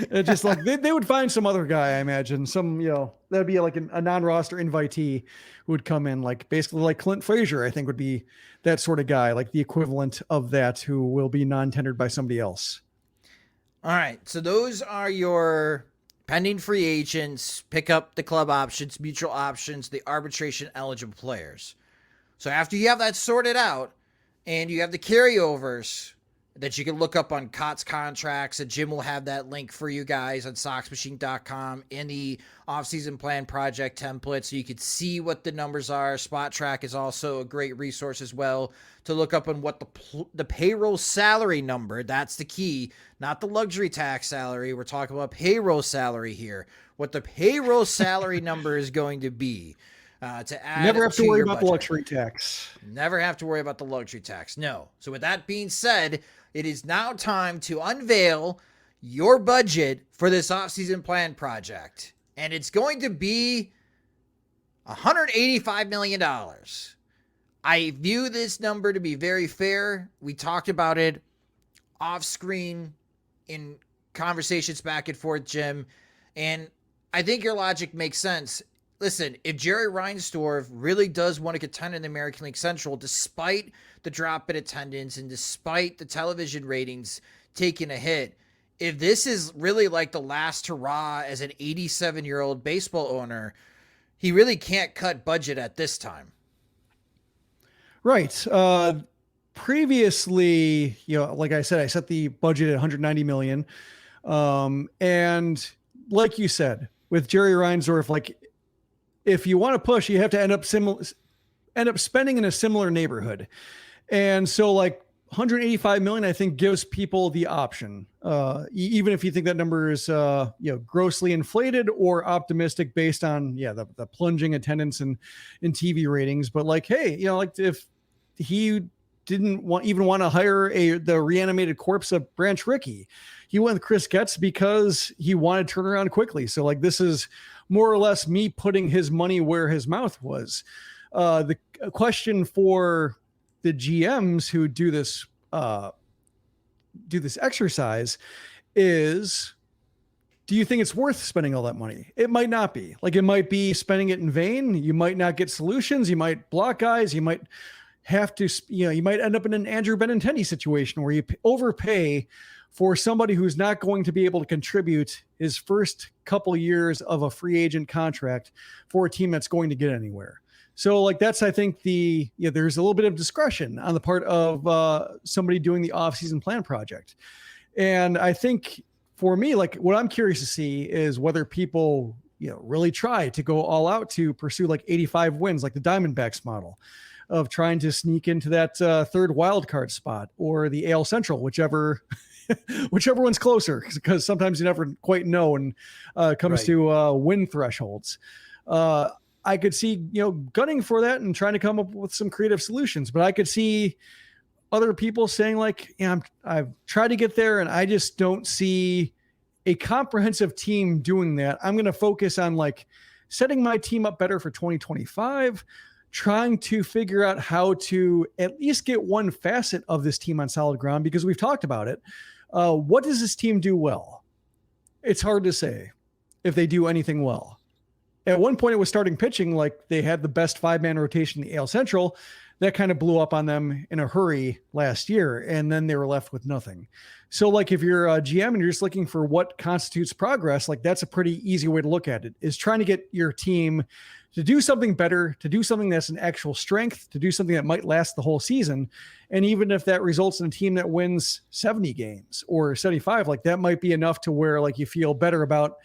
It's just like they would find some other guy, I imagine. That'd be like a non-roster invitee who would come in, like basically like Clint Frazier, I think would be that sort of guy, like the equivalent of that, who will be non-tendered by somebody else. All right. So those are your pending free agents, pick up the club options, mutual options, the arbitration eligible players. So after you have that sorted out and you have the carryovers that you can look up on Cott's contracts, and Jim will have that link for you guys on soxmachine.com in the Offseason Plan Project template so you can see what the numbers are. Spot Track is also a great resource as well to look up on what the payroll salary number, that's the key, not the luxury tax salary. We're talking about payroll salary here, what the payroll salary number is going to be. To add Never have to worry about budget. the luxury tax. Never have to worry about the luxury tax. No. So with that being said, it is now time to unveil your budget for this offseason plan project. And it's going to be $185 million. I view this number to be very fair. We talked about it off screen in conversations back and forth, Jim. And I think your logic makes sense. Listen, if Jerry Reinsdorf really does want to contend in the American League Central, despite the drop in attendance and despite the television ratings taking a hit, if this is really like the last hurrah as an 87-year-old baseball owner, he really can't cut budget at this time. Right. Previously, like I said, I set the budget at $190 million. And like you said, with Jerry Reinsdorf, like, if you want to push, you have to end up spending in a similar neighborhood. And so like 185 million, I think, gives people the option. Even if you think that number is, grossly inflated or optimistic based on, the plunging attendance and TV ratings. But like, hey, like if he didn't want to hire the reanimated corpse of Branch Rickey, he went with Chris Getz because he wanted to turn around quickly. So like, this is more or less me putting his money where his mouth was. The question for the GMs who do this exercise is, do you think it's worth spending all that money? It might not be. Like, it might be spending it in vain. You might not get solutions. You might block guys. You might have to, you might end up in an Andrew Benintendi situation where you overpay for somebody who's not going to be able to contribute his first couple years of a free agent contract for a team that's going to get anywhere. So like, that's, I think there's a little bit of discretion on the part of somebody doing the off-season plan project. And I think for me, like, what I'm curious to see is whether people, really try to go all out to pursue like 85 wins, like the Diamondbacks model of trying to sneak into that third wild card spot, or the AL Central, whichever one's closer, because sometimes you never quite know when it comes to win thresholds. I could see, gunning for that and trying to come up with some creative solutions, but I could see other people saying like, I've tried to get there and I just don't see a comprehensive team doing that. I'm going to focus on like setting my team up better for 2025, trying to figure out how to at least get one facet of this team on solid ground, because we've talked about it. What does this team do well? It's hard to say if they do anything well. At one point it was starting pitching, like they had the best 5-man rotation in the AL Central. That kind of blew up on them in a hurry last year, and then they were left with nothing. So like, if you're a GM and you're just looking for what constitutes progress, like that's a pretty easy way to look at it, is trying to get your team to do something better, to do something that's an actual strength, to do something that might last the whole season. And even if that results in a team that wins 70 games or 75, like that might be enough to where like you feel better about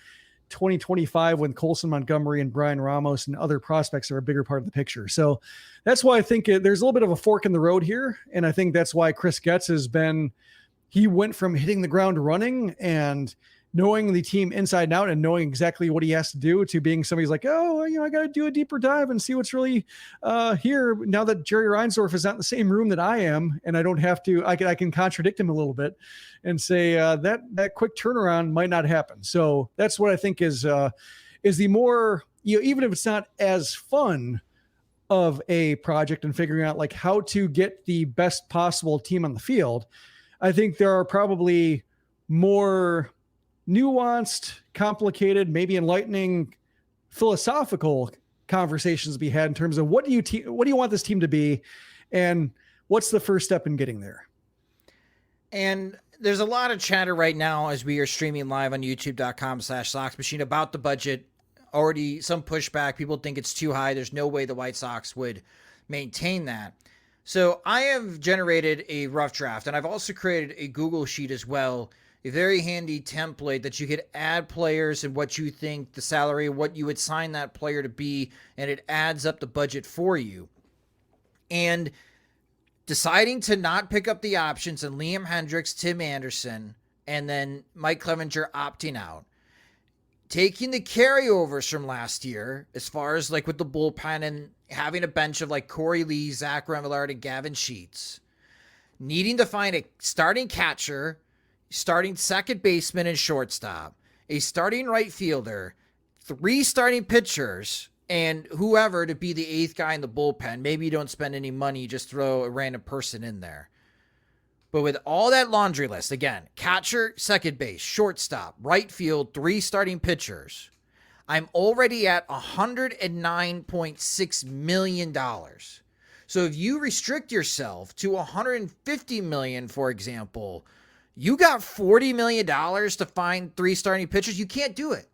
2025 when Colson Montgomery and Brian Ramos and other prospects are a bigger part of the picture. So that's why I think there's a little bit of a fork in the road here. And I think that's why Chris Getz he went from hitting the ground running and knowing the team inside and out and knowing exactly what he has to do, to being somebody's like, I got to do a deeper dive and see what's really here now that Jerry Reinsdorf is not in the same room that I am. And I don't have to, I can contradict him a little bit and say that quick turnaround might not happen. So that's what I think is the more, even if it's not as fun, of a project and figuring out like how to get the best possible team on the field, I think there are probably more nuanced, complicated, maybe enlightening philosophical conversations to be had in terms of what do you want this team to be, and what's the first step in getting there. And there's a lot of chatter right now as we are streaming live on youtube.com/Sox Machine about the budget. Already some pushback. People think it's too high. There's no way the White Sox would maintain that. So I have generated a rough draft, and I've also created a Google sheet as well, a very handy template that you could add players and what you think the salary, what you would sign that player to be, and it adds up the budget for you. And deciding to not pick up the options and Liam Hendricks, Tim Anderson, and then Mike Clevenger opting out, taking the carryovers from last year, as far as like with the bullpen and having a bench of like Corey Lee, Zach Remillard, and Gavin Sheets, needing to find a starting catcher, starting second baseman and shortstop, a starting right fielder, 3 starting pitchers, and whoever to be the 8th guy in the bullpen. Maybe you don't spend any money, you just throw a random person in there. But with all that laundry list, again, catcher, second base, shortstop, right field, 3 starting pitchers, I'm already at $109.6 million. So if you restrict yourself to $150 million, for example, you got $40 million to find 3 starting pitchers. You can't do it.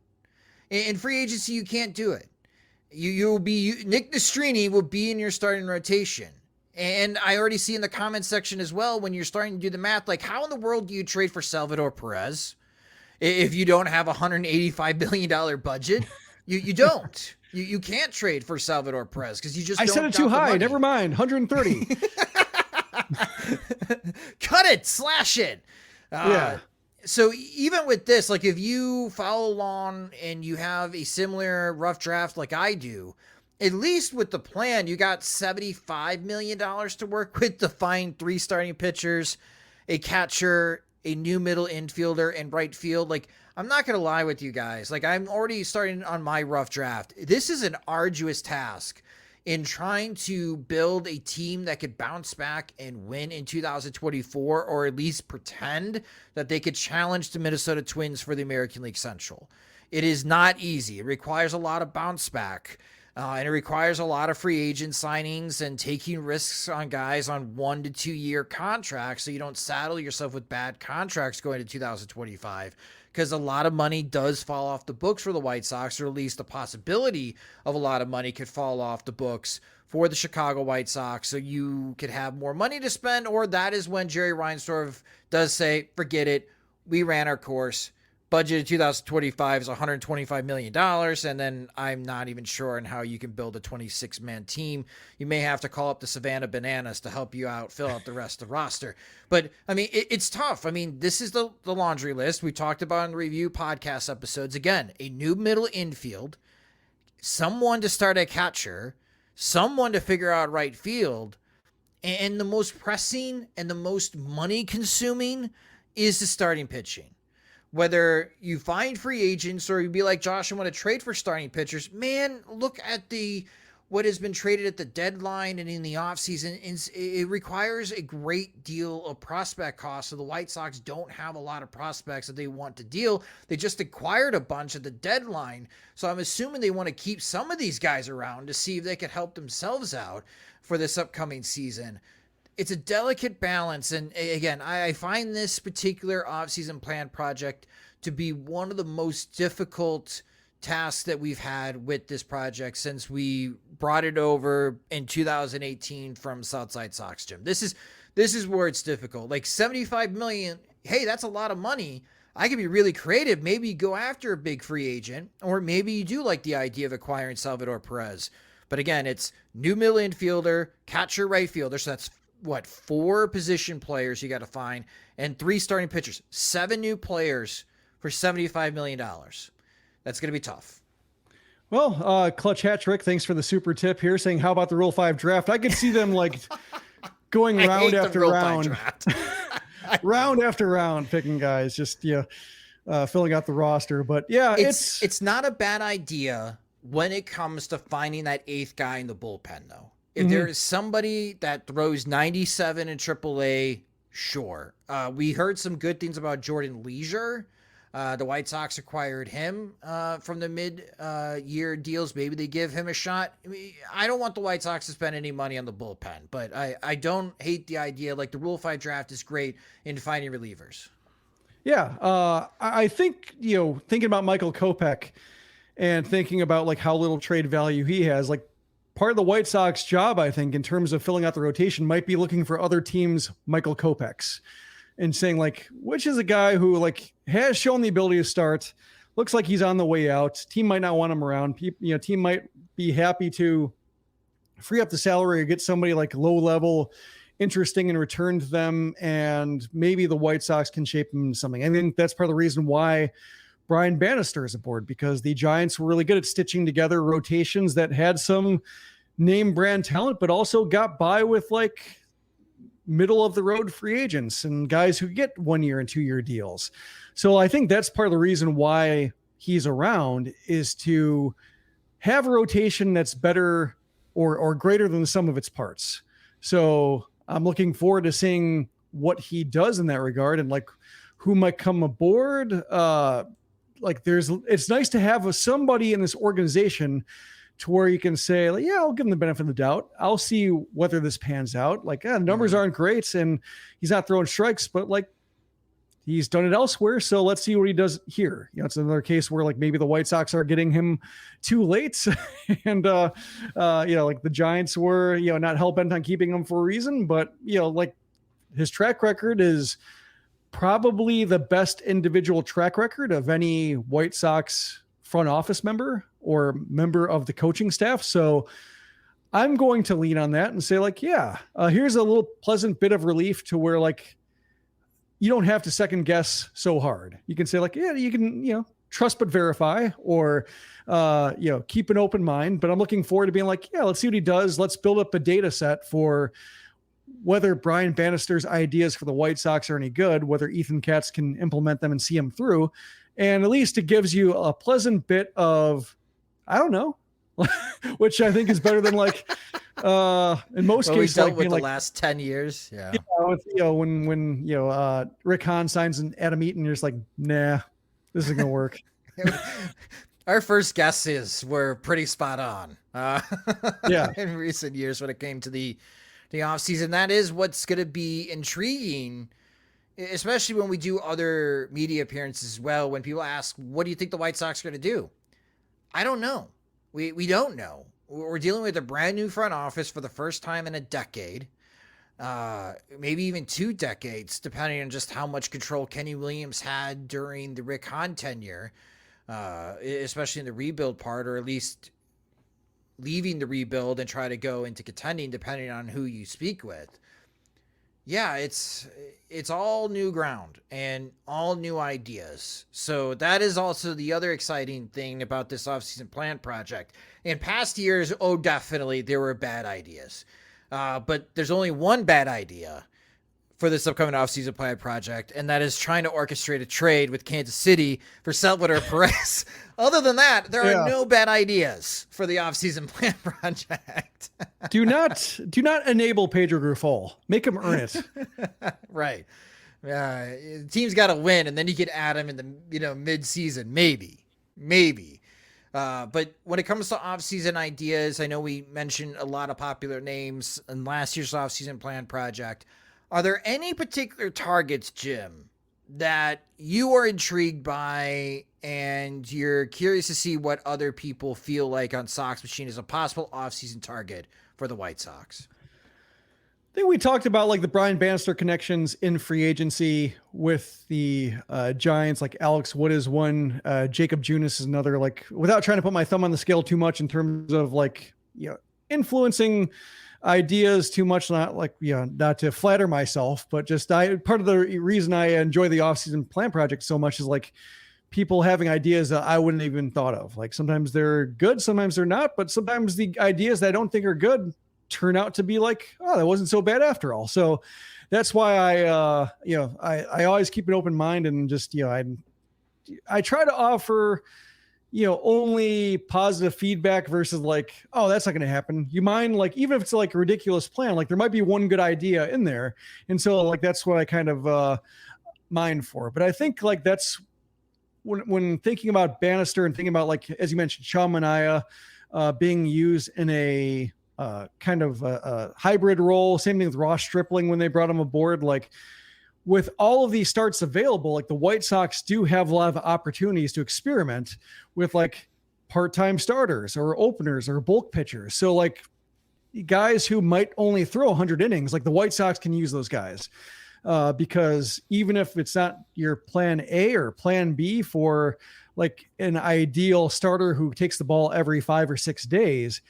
In free agency, you can't do it. Nick Nastrini will be in your starting rotation. And I already see in the comments section as well, when you're starting to do the math, like how in the world do you trade for Salvador Perez if you don't have a $185 billion budget? You don't. You can't trade for Salvador Perez because you just don't. I said it too high. Never mind. 130. Cut it. Slash it. Yeah. So even with this, like if you follow along and you have a similar rough draft like I do, at least with the plan, you got $75 million to work with to find 3 starting pitchers, a catcher, a new middle infielder, and right field. Like, I'm not going to lie with you guys. Like, I'm already starting on my rough draft. This is an arduous task in trying to build a team that could bounce back and win in 2024, or at least pretend that they could challenge the Minnesota Twins for the American League Central. It is not easy. It requires a lot of bounce back. And it requires a lot of free agent signings and taking risks on guys on 1 to 2 year contracts so you don't saddle yourself with bad contracts going to 2025, because a lot of money does fall off the books for the White Sox, or at least the possibility of a lot of money could fall off the books for the Chicago White Sox, so you could have more money to spend. Or that is when Jerry Reinsdorf does say, forget it, we ran our course. Budget of 2025 is $125 million, and then I'm not even sure on how you can build a 26-man team. You may have to call up the Savannah Bananas to help you out, fill out the rest of the roster. But, I mean, it's tough. I mean, this is the laundry list we talked about in the review podcast episodes. Again, a new middle infield, someone to start at catcher, someone to figure out right field, and the most pressing and the most money-consuming is the starting pitching. Whether you find free agents or you be like, Josh, I want to trade for starting pitchers, man, look at what has been traded at the deadline and in the offseason. It requires a great deal of prospect cost. So the White Sox don't have a lot of prospects that they want to deal. They just acquired a bunch at the deadline. So I'm assuming they want to keep some of these guys around to see if they can help themselves out for this upcoming season. It's a delicate balance. And again, I find this particular offseason plan project to be one of the most difficult tasks that we've had with this project since we brought it over in 2018 from Southside Sox Gym. This is where it's difficult. Like $75 million. Hey, that's a lot of money. I could be really creative. Maybe go after a big free agent, or maybe you do like the idea of acquiring Salvador Perez. But again, it's new middle infielder, catcher, right fielder. So that's 4 position players you got to find, and 3 starting pitchers, 7 new players for $75 million. That's going to be tough. Well, Clutch Hat Trick, thanks for the super tip here, saying, how about the Rule 5 draft? I could see them like going round after round, round after round, picking guys, just filling out the roster. But yeah, it's not a bad idea when it comes to finding that eighth guy in the bullpen, though. If there is somebody that throws 97 in AAA, sure. We heard some good things about Jordan Leisure. The White Sox acquired him from the mid-year deals. Maybe they give him a shot. I don't want the White Sox to spend any money on the bullpen, but I don't hate the idea. Like, the Rule 5 draft is great in finding relievers. Yeah, I think, thinking about Michael Kopech and thinking about like how little trade value he has, like part of the White Sox job, I think, in terms of filling out the rotation might be looking for other teams' Michael Kopechs and saying like, which is a guy who like has shown the ability to start, looks like he's on the way out. Team might not want him around. Team might be happy to free up the salary or get somebody like low level, interesting in return to them. And maybe the White Sox can shape him into something. I think that's part of the reason why Brian Bannister is aboard, because the Giants were really good at stitching together rotations that had some name brand talent, but also got by with like middle of the road free agents and guys who get 1 year and 2 year deals. So I think that's part of the reason why he's around, is to have a rotation that's better or greater than the sum of its parts. So I'm looking forward to seeing what he does in that regard and like who might come aboard. It's nice to have somebody in this organization to where you can say, like, yeah, I'll give him the benefit of the doubt. I'll see whether this pans out. Like, the numbers aren't great and he's not throwing strikes, but like he's done it elsewhere. So let's see what he does here. It's another case where like maybe the White Sox are getting him too late and, like the Giants were, not hell bent on keeping him for a reason, but like his track record is probably the best individual track record of any White Sox front office member or member of the coaching staff. So I'm going to lean on that and say like, here's a little pleasant bit of relief to where like, you don't have to second guess so hard. You can say like, yeah, you can, trust but verify, or, keep an open mind. But I'm looking forward to being like, yeah, let's see what he does. Let's build up a data set for whether Brian Bannister's ideas for the White Sox are any good, whether Ethan Katz can implement them and see them through. And at least it gives you a pleasant bit of, I don't know, which I think is better than like, in most cases, like with the last 10 years. Yeah. When Rick Hahn signs an Adam Eaton, you're just like, nah, this isn't going to work. Our first guesses were pretty spot on. In recent years when it came to the offseason. That is what's going to be intriguing, especially when we do other media appearances as well. When people ask, what do you think the White Sox are going to do? I don't know. We don't know. We're dealing with a brand new front office for the first time in a decade, maybe even 2 decades, depending on just how much control Kenny Williams had during the Rick Hahn tenure, especially in the rebuild part, or at least leaving the rebuild and try to go into contending, depending on who you speak with. Yeah, it's all new ground and all new ideas. So that is also the other exciting thing about this offseason plan project. In past years, definitely there were bad ideas. But there's only one bad idea for this upcoming offseason plan project, and that is trying to orchestrate a trade with Kansas City for Salvador Perez. Other than that, there are no bad ideas for the offseason plan project. Do not enable Pedro Grifol. Make him earn it. Right. The team's got to win, and then you can add him in the mid-season, maybe. But when it comes to offseason ideas, I know we mentioned a lot of popular names in last year's offseason plan project. Are there any particular targets, Jim, that you are intrigued by and you're curious to see what other people feel like on Sox Machine as a possible offseason target for the White Sox? I think we talked about like the Brian Bannister connections in free agency with the Giants. Like Alex Wood is one, Jacob Junis is another. Like, without trying to put my thumb on the scale too much in terms of like, influencing ideas too much, not to flatter myself, but just part of the reason I enjoy the offseason plan project so much is like people having ideas that I wouldn't even thought of. Like sometimes they're good, sometimes they're not, but sometimes the ideas that I don't think are good turn out to be like, oh, that wasn't so bad after all. So that's why I always keep an open mind and just, I try to offer, only positive feedback versus like, oh, that's not going to happen. You mind, like, even if it's like a ridiculous plan, like there might be one good idea in there. And so like, that's what I kind of mind for. But I think like that's when thinking about Bannister and thinking about, like, as you mentioned, Sean Manaea being used in a kind of a hybrid role. Same thing with Ross Stripling when they brought him aboard. Like, with all of these starts available, like the White Sox do have a lot of opportunities to experiment with like part-time starters or openers or bulk pitchers. So like guys who might only throw 100 innings, like the White Sox can use those guys because even if it's not your plan A or plan B for like an ideal starter who takes the ball every 5 or 6 days,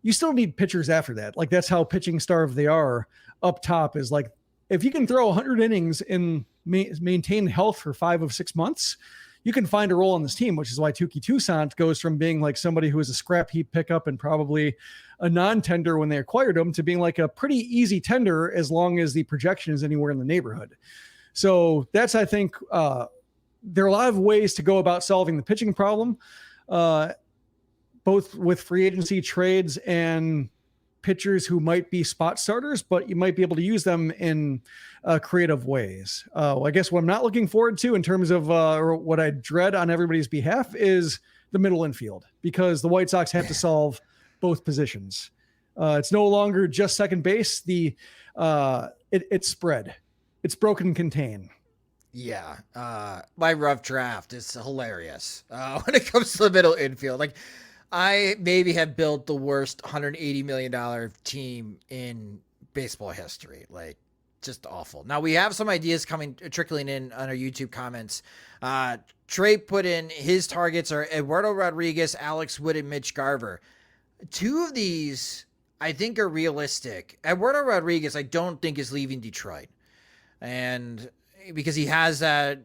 you still need pitchers after that. Like that's how pitching starved they are up top, is like, if you can throw 100 innings and maintain health for 5 of 6 months, you can find a role on this team, which is why Touki Toussaint goes from being like somebody who was a scrap heap pickup and probably a non-tender when they acquired him to being like a pretty easy tender as long as the projection is anywhere in the neighborhood. So that's, I think, there are a lot of ways to go about solving the pitching problem, both with free agency trades and pitchers who might be spot starters, but you might be able to use them in creative ways. I guess what I'm not looking forward to in terms of or what I dread on everybody's behalf is the middle infield, because the White Sox have to solve both positions. It's no longer just second base. It's spread. It's broken and contain. Yeah. My rough draft is hilarious when it comes to the middle infield. Like, I maybe have built the worst $180 million team in baseball history. Like, just awful. Now, we have some ideas trickling in on our YouTube comments. Trey put in his targets are Eduardo Rodriguez, Alex Wood, and Mitch Garver. 2 of these, I think, are realistic. Eduardo Rodriguez, I don't think, is leaving Detroit. And because he has that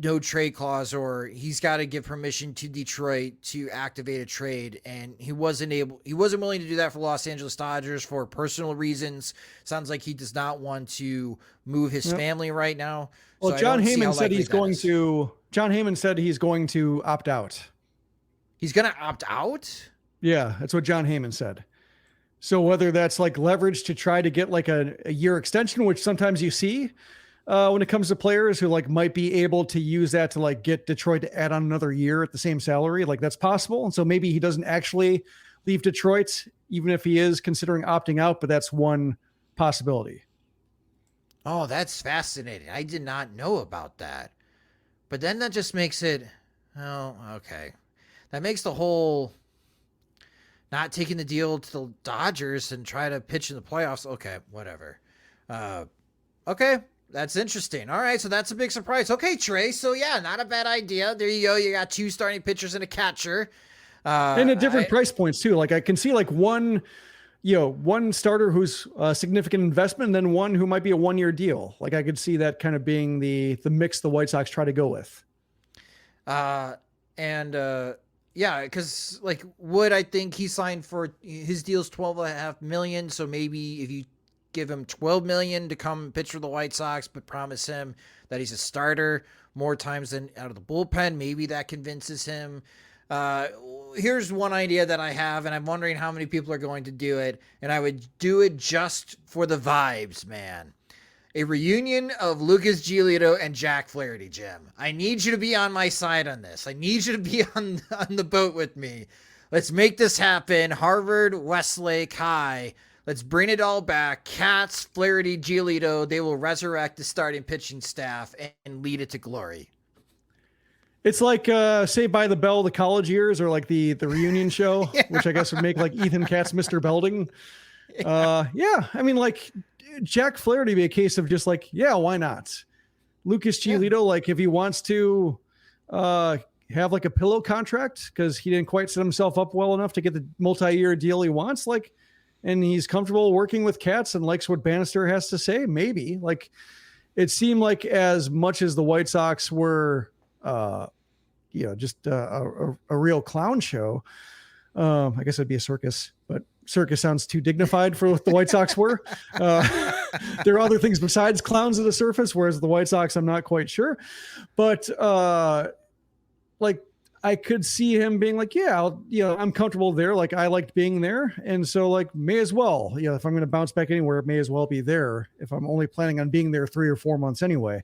no trade clause, or he's got to give permission to Detroit to activate a trade, and he wasn't willing to do that for Los Angeles Dodgers for personal reasons. Sounds like he does not want to move his family right now. Well, so John Heyman said John Heyman said he's going to opt out. He's going to opt out? Yeah, that's what John Heyman said. So whether that's like leverage to try to get like a year extension, which sometimes you see, when it comes to players who like might be able to use that to like get Detroit to add on another year at the same salary, like that's possible. And so maybe he doesn't actually leave Detroit, even if he is considering opting out, but that's one possibility. Oh, that's fascinating. I did not know about that. But then that just makes it, oh, okay. That makes the whole not taking the deal to the Dodgers and try to pitch in the playoffs. Okay, whatever. Okay. That's interesting. All right, so that's a big surprise. Okay, Trey. So yeah, not a bad idea. There you go. You got 2 starting pitchers and a catcher, and at different price points too. Like I can see like one starter who's a significant investment, and then one who might be a 1-year deal. Like I could see that kind of being the mix the White Sox try to go with. Yeah, because like Wood, I think he signed for his deal's $12.5 million. So maybe if you give him $12 million to come pitch for the White Sox, but promise him that he's a starter more times than out of the bullpen, maybe that convinces him. Here's one idea that I have, and I'm wondering how many people are going to do it, and I would do it just for the vibes, man. A reunion of Lucas Giolito and Jack Flaherty, Jim. I need you to be on my side on this. I need you to be on the boat with me. Let's make this happen. Harvard, Westlake High. Let's bring it all back. Katz, Flaherty, Giolito, they will resurrect the starting pitching staff and lead it to glory. It's like Saved by the Bell, the college years, or like the reunion show, yeah. Which I guess would make like Ethan Katz, Mr. Belding. Yeah. I mean, like Jack Flaherty be a case of just like, yeah, why not? Lucas Giolito, like if he wants to have like a pillow contract because he didn't quite set himself up well enough to get the multi-year deal he wants, like, and he's comfortable working with Katz and likes what Bannister has to say, maybe. Like, it seemed like as much as the White Sox were, just a real clown show. I guess it'd be a circus, but circus sounds too dignified for what the White Sox were. There are other things besides clowns at the surface, whereas the White Sox, I'm not quite sure. But like, I could see him being like, yeah, I'm comfortable there. Like I liked being there. And so like, may as well, if I'm going to bounce back anywhere, it may as well be there if I'm only planning on being there 3 or 4 months anyway.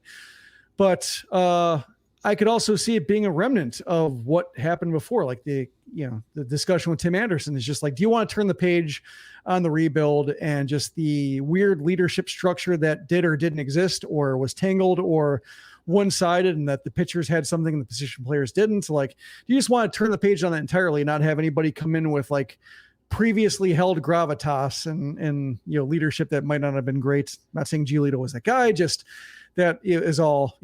But I could also see it being a remnant of what happened before. Like the discussion with Tim Anderson is just like, do you want to turn the page on the rebuild and just the weird leadership structure that did or didn't exist or was tangled or one-sided, and that the pitchers had something and the position players didn't? Like, you just want to turn the page on that entirely, not have anybody come in with like previously held gravitas and leadership that might not have been great. Not saying Giolito was that guy, just that is all,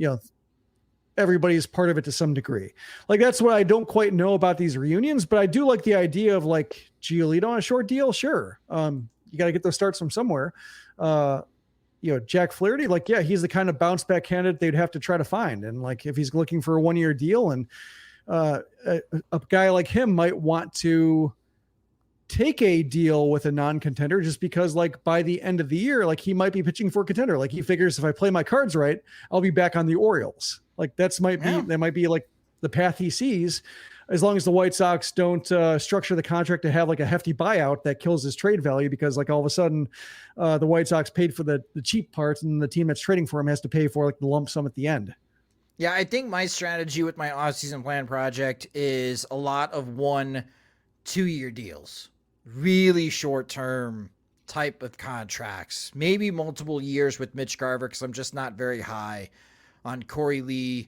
everybody's part of it to some degree. Like, that's what I don't quite know about these reunions, but I do like the idea of like Giolito on a short deal. Sure. You got to get those starts from somewhere. Jack Flaherty, like, yeah, he's the kind of bounce back candidate they'd have to try to find. And like, if he's looking for a 1-year deal, and a guy like him might want to take a deal with a non-contender just because like by the end of the year, like he might be pitching for a contender. Like he figures, if I play my cards right, I'll be back on the Orioles. Like that might be like the path he sees, as long as the White Sox don't structure the contract to have like a hefty buyout that kills his trade value, because like all of a sudden the White Sox paid for the cheap parts and the team that's trading for him has to pay for like the lump sum at the end. Yeah, I think my strategy with my offseason plan project is a lot of 1-2 year deals, really short term type of contracts, maybe multiple years with Mitch Garver, because I'm just not very high on Corey Lee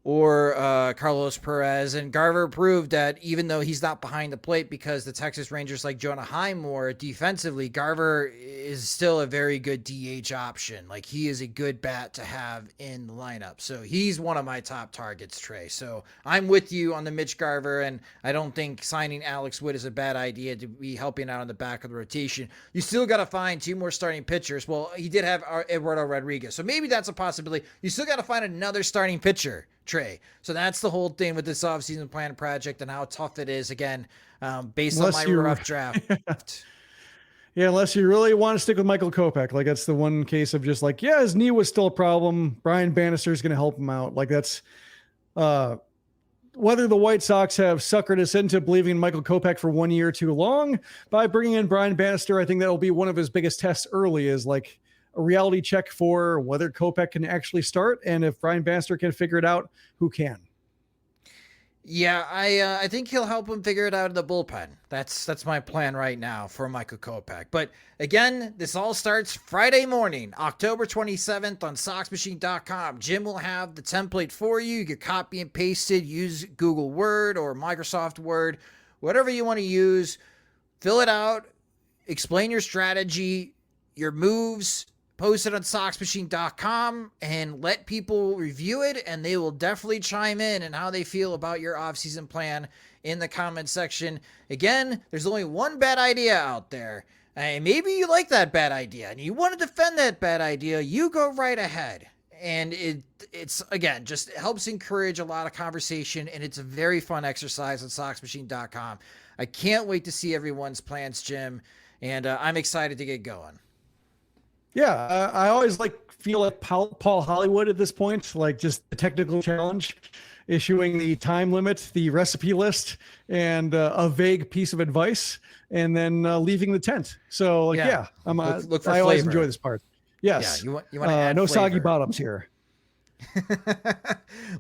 or Carlos Perez. And Garver proved that even though he's not behind the plate because the Texas Rangers like Jonah Highmore defensively, Garver is still a very good DH option. Like, he is a good bat to have in the lineup. So he's one of my top targets, Trey. So I'm with you on the Mitch Garver, and I don't think signing Alex Wood is a bad idea to be helping out on the back of the rotation. You still got to find 2 more starting pitchers. Well, he did have Eduardo Rodriguez, so maybe that's a possibility. You still got to find another starting pitcher, Trey. So that's the whole thing with this offseason plan project and how tough it is, again, based on my rough draft. Yeah, unless you really want to stick with Michael Kopech. Like, that's the one case of just like, yeah, his knee was still a problem. Brian Bannister is going to help him out. Like, that's whether the White Sox have suckered us into believing in Michael Kopech for 1 year too long by bringing in Brian Bannister. I think that will be one of his biggest tests early, is like a reality check for whether Kopech can actually start, and if Brian Bannister can figure it out, who can. Yeah, I think he'll help him figure it out in the bullpen. That's my plan right now for Michael Kopech. But again, this all starts Friday morning, October 27th on SoxMachine.com. Jim will have the template for you. You can copy and paste it, use Google Word or Microsoft Word, whatever you want to use. Fill it out, explain your strategy, your moves, post it on SoxMachine.com, and let people review it, and they will definitely chime in and how they feel about your offseason plan in the comment section. Again, there's only one bad idea out there, and maybe you like that bad idea and you want to defend that bad idea. You go right ahead. And it's again, just helps encourage a lot of conversation, and it's a very fun exercise on SoxMachine.com. I can't wait to see everyone's plans, Jim, and I'm excited to get going. Yeah, I always feel like Paul Hollywood at this point, like just the technical challenge, issuing the time limit, the recipe list, and a vague piece of advice, and then leaving the tent. So I'm look for I always flavor. enjoy this part. Yes, you want to add no flavor. soggy bottoms here.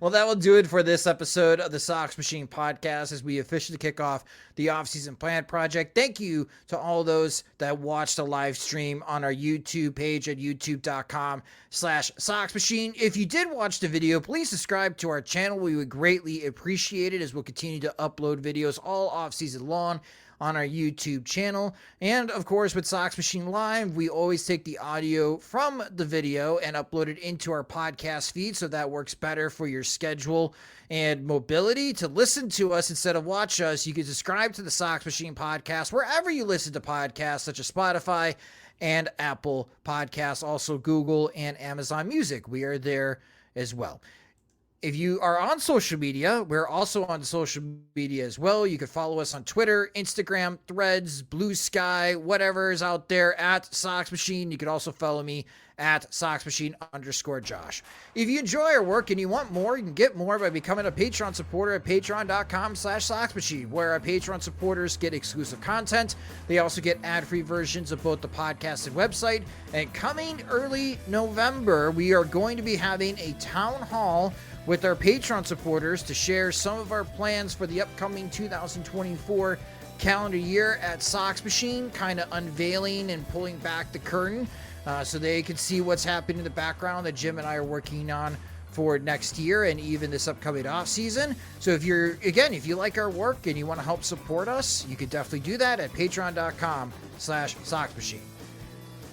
Well, that will do it for this episode of the Sox Machine podcast as we officially kick off the offseason plan project. Thank you to all those that watched the live stream on our YouTube page at youtube.com/Sox Machine. If you did watch the video, please subscribe to our channel. We would greatly appreciate it, as we'll continue to upload videos all offseason long on our YouTube channel. And of course, with Sox Machine Live, we always take the audio from the video and upload it into our podcast feed, so that works better for your schedule and mobility. To listen to us instead of watch us, you can subscribe to the Sox Machine podcast wherever you listen to podcasts, such as Spotify and Apple Podcasts, also Google and Amazon Music. We are there as well. If you are on social media, we're also on social media as well. You can follow us on Twitter, Instagram, Threads, Blue Sky, whatever is out there at Sox Machine. You can also follow me at SoxMachine_Josh. If you enjoy our work and you want more, you can get more by becoming a Patreon supporter at patreon.com/SoxMachine, where our Patreon supporters get exclusive content. They also get ad-free versions of both the podcast and website. And coming early November, we are going to be having a town hall with our Patreon supporters to share some of our plans for the upcoming 2024 calendar year at Sox Machine, kind of unveiling and pulling back the curtain so they can see what's happening in the background that Jim and I are working on for next year and even this upcoming off season. So if you like our work and you want to help support us, you can definitely do that at patreon.com/SoxMachine.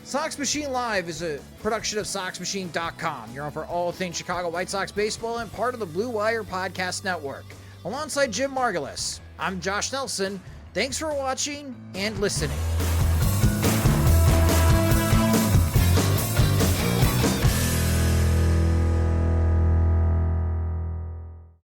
Sox Machine Live is a production of SoxMachine.com. You're on for all things Chicago White Sox baseball and part of the Blue Wire Podcast Network. Alongside Jim Margalus, I'm Josh Nelson. Thanks for watching and listening.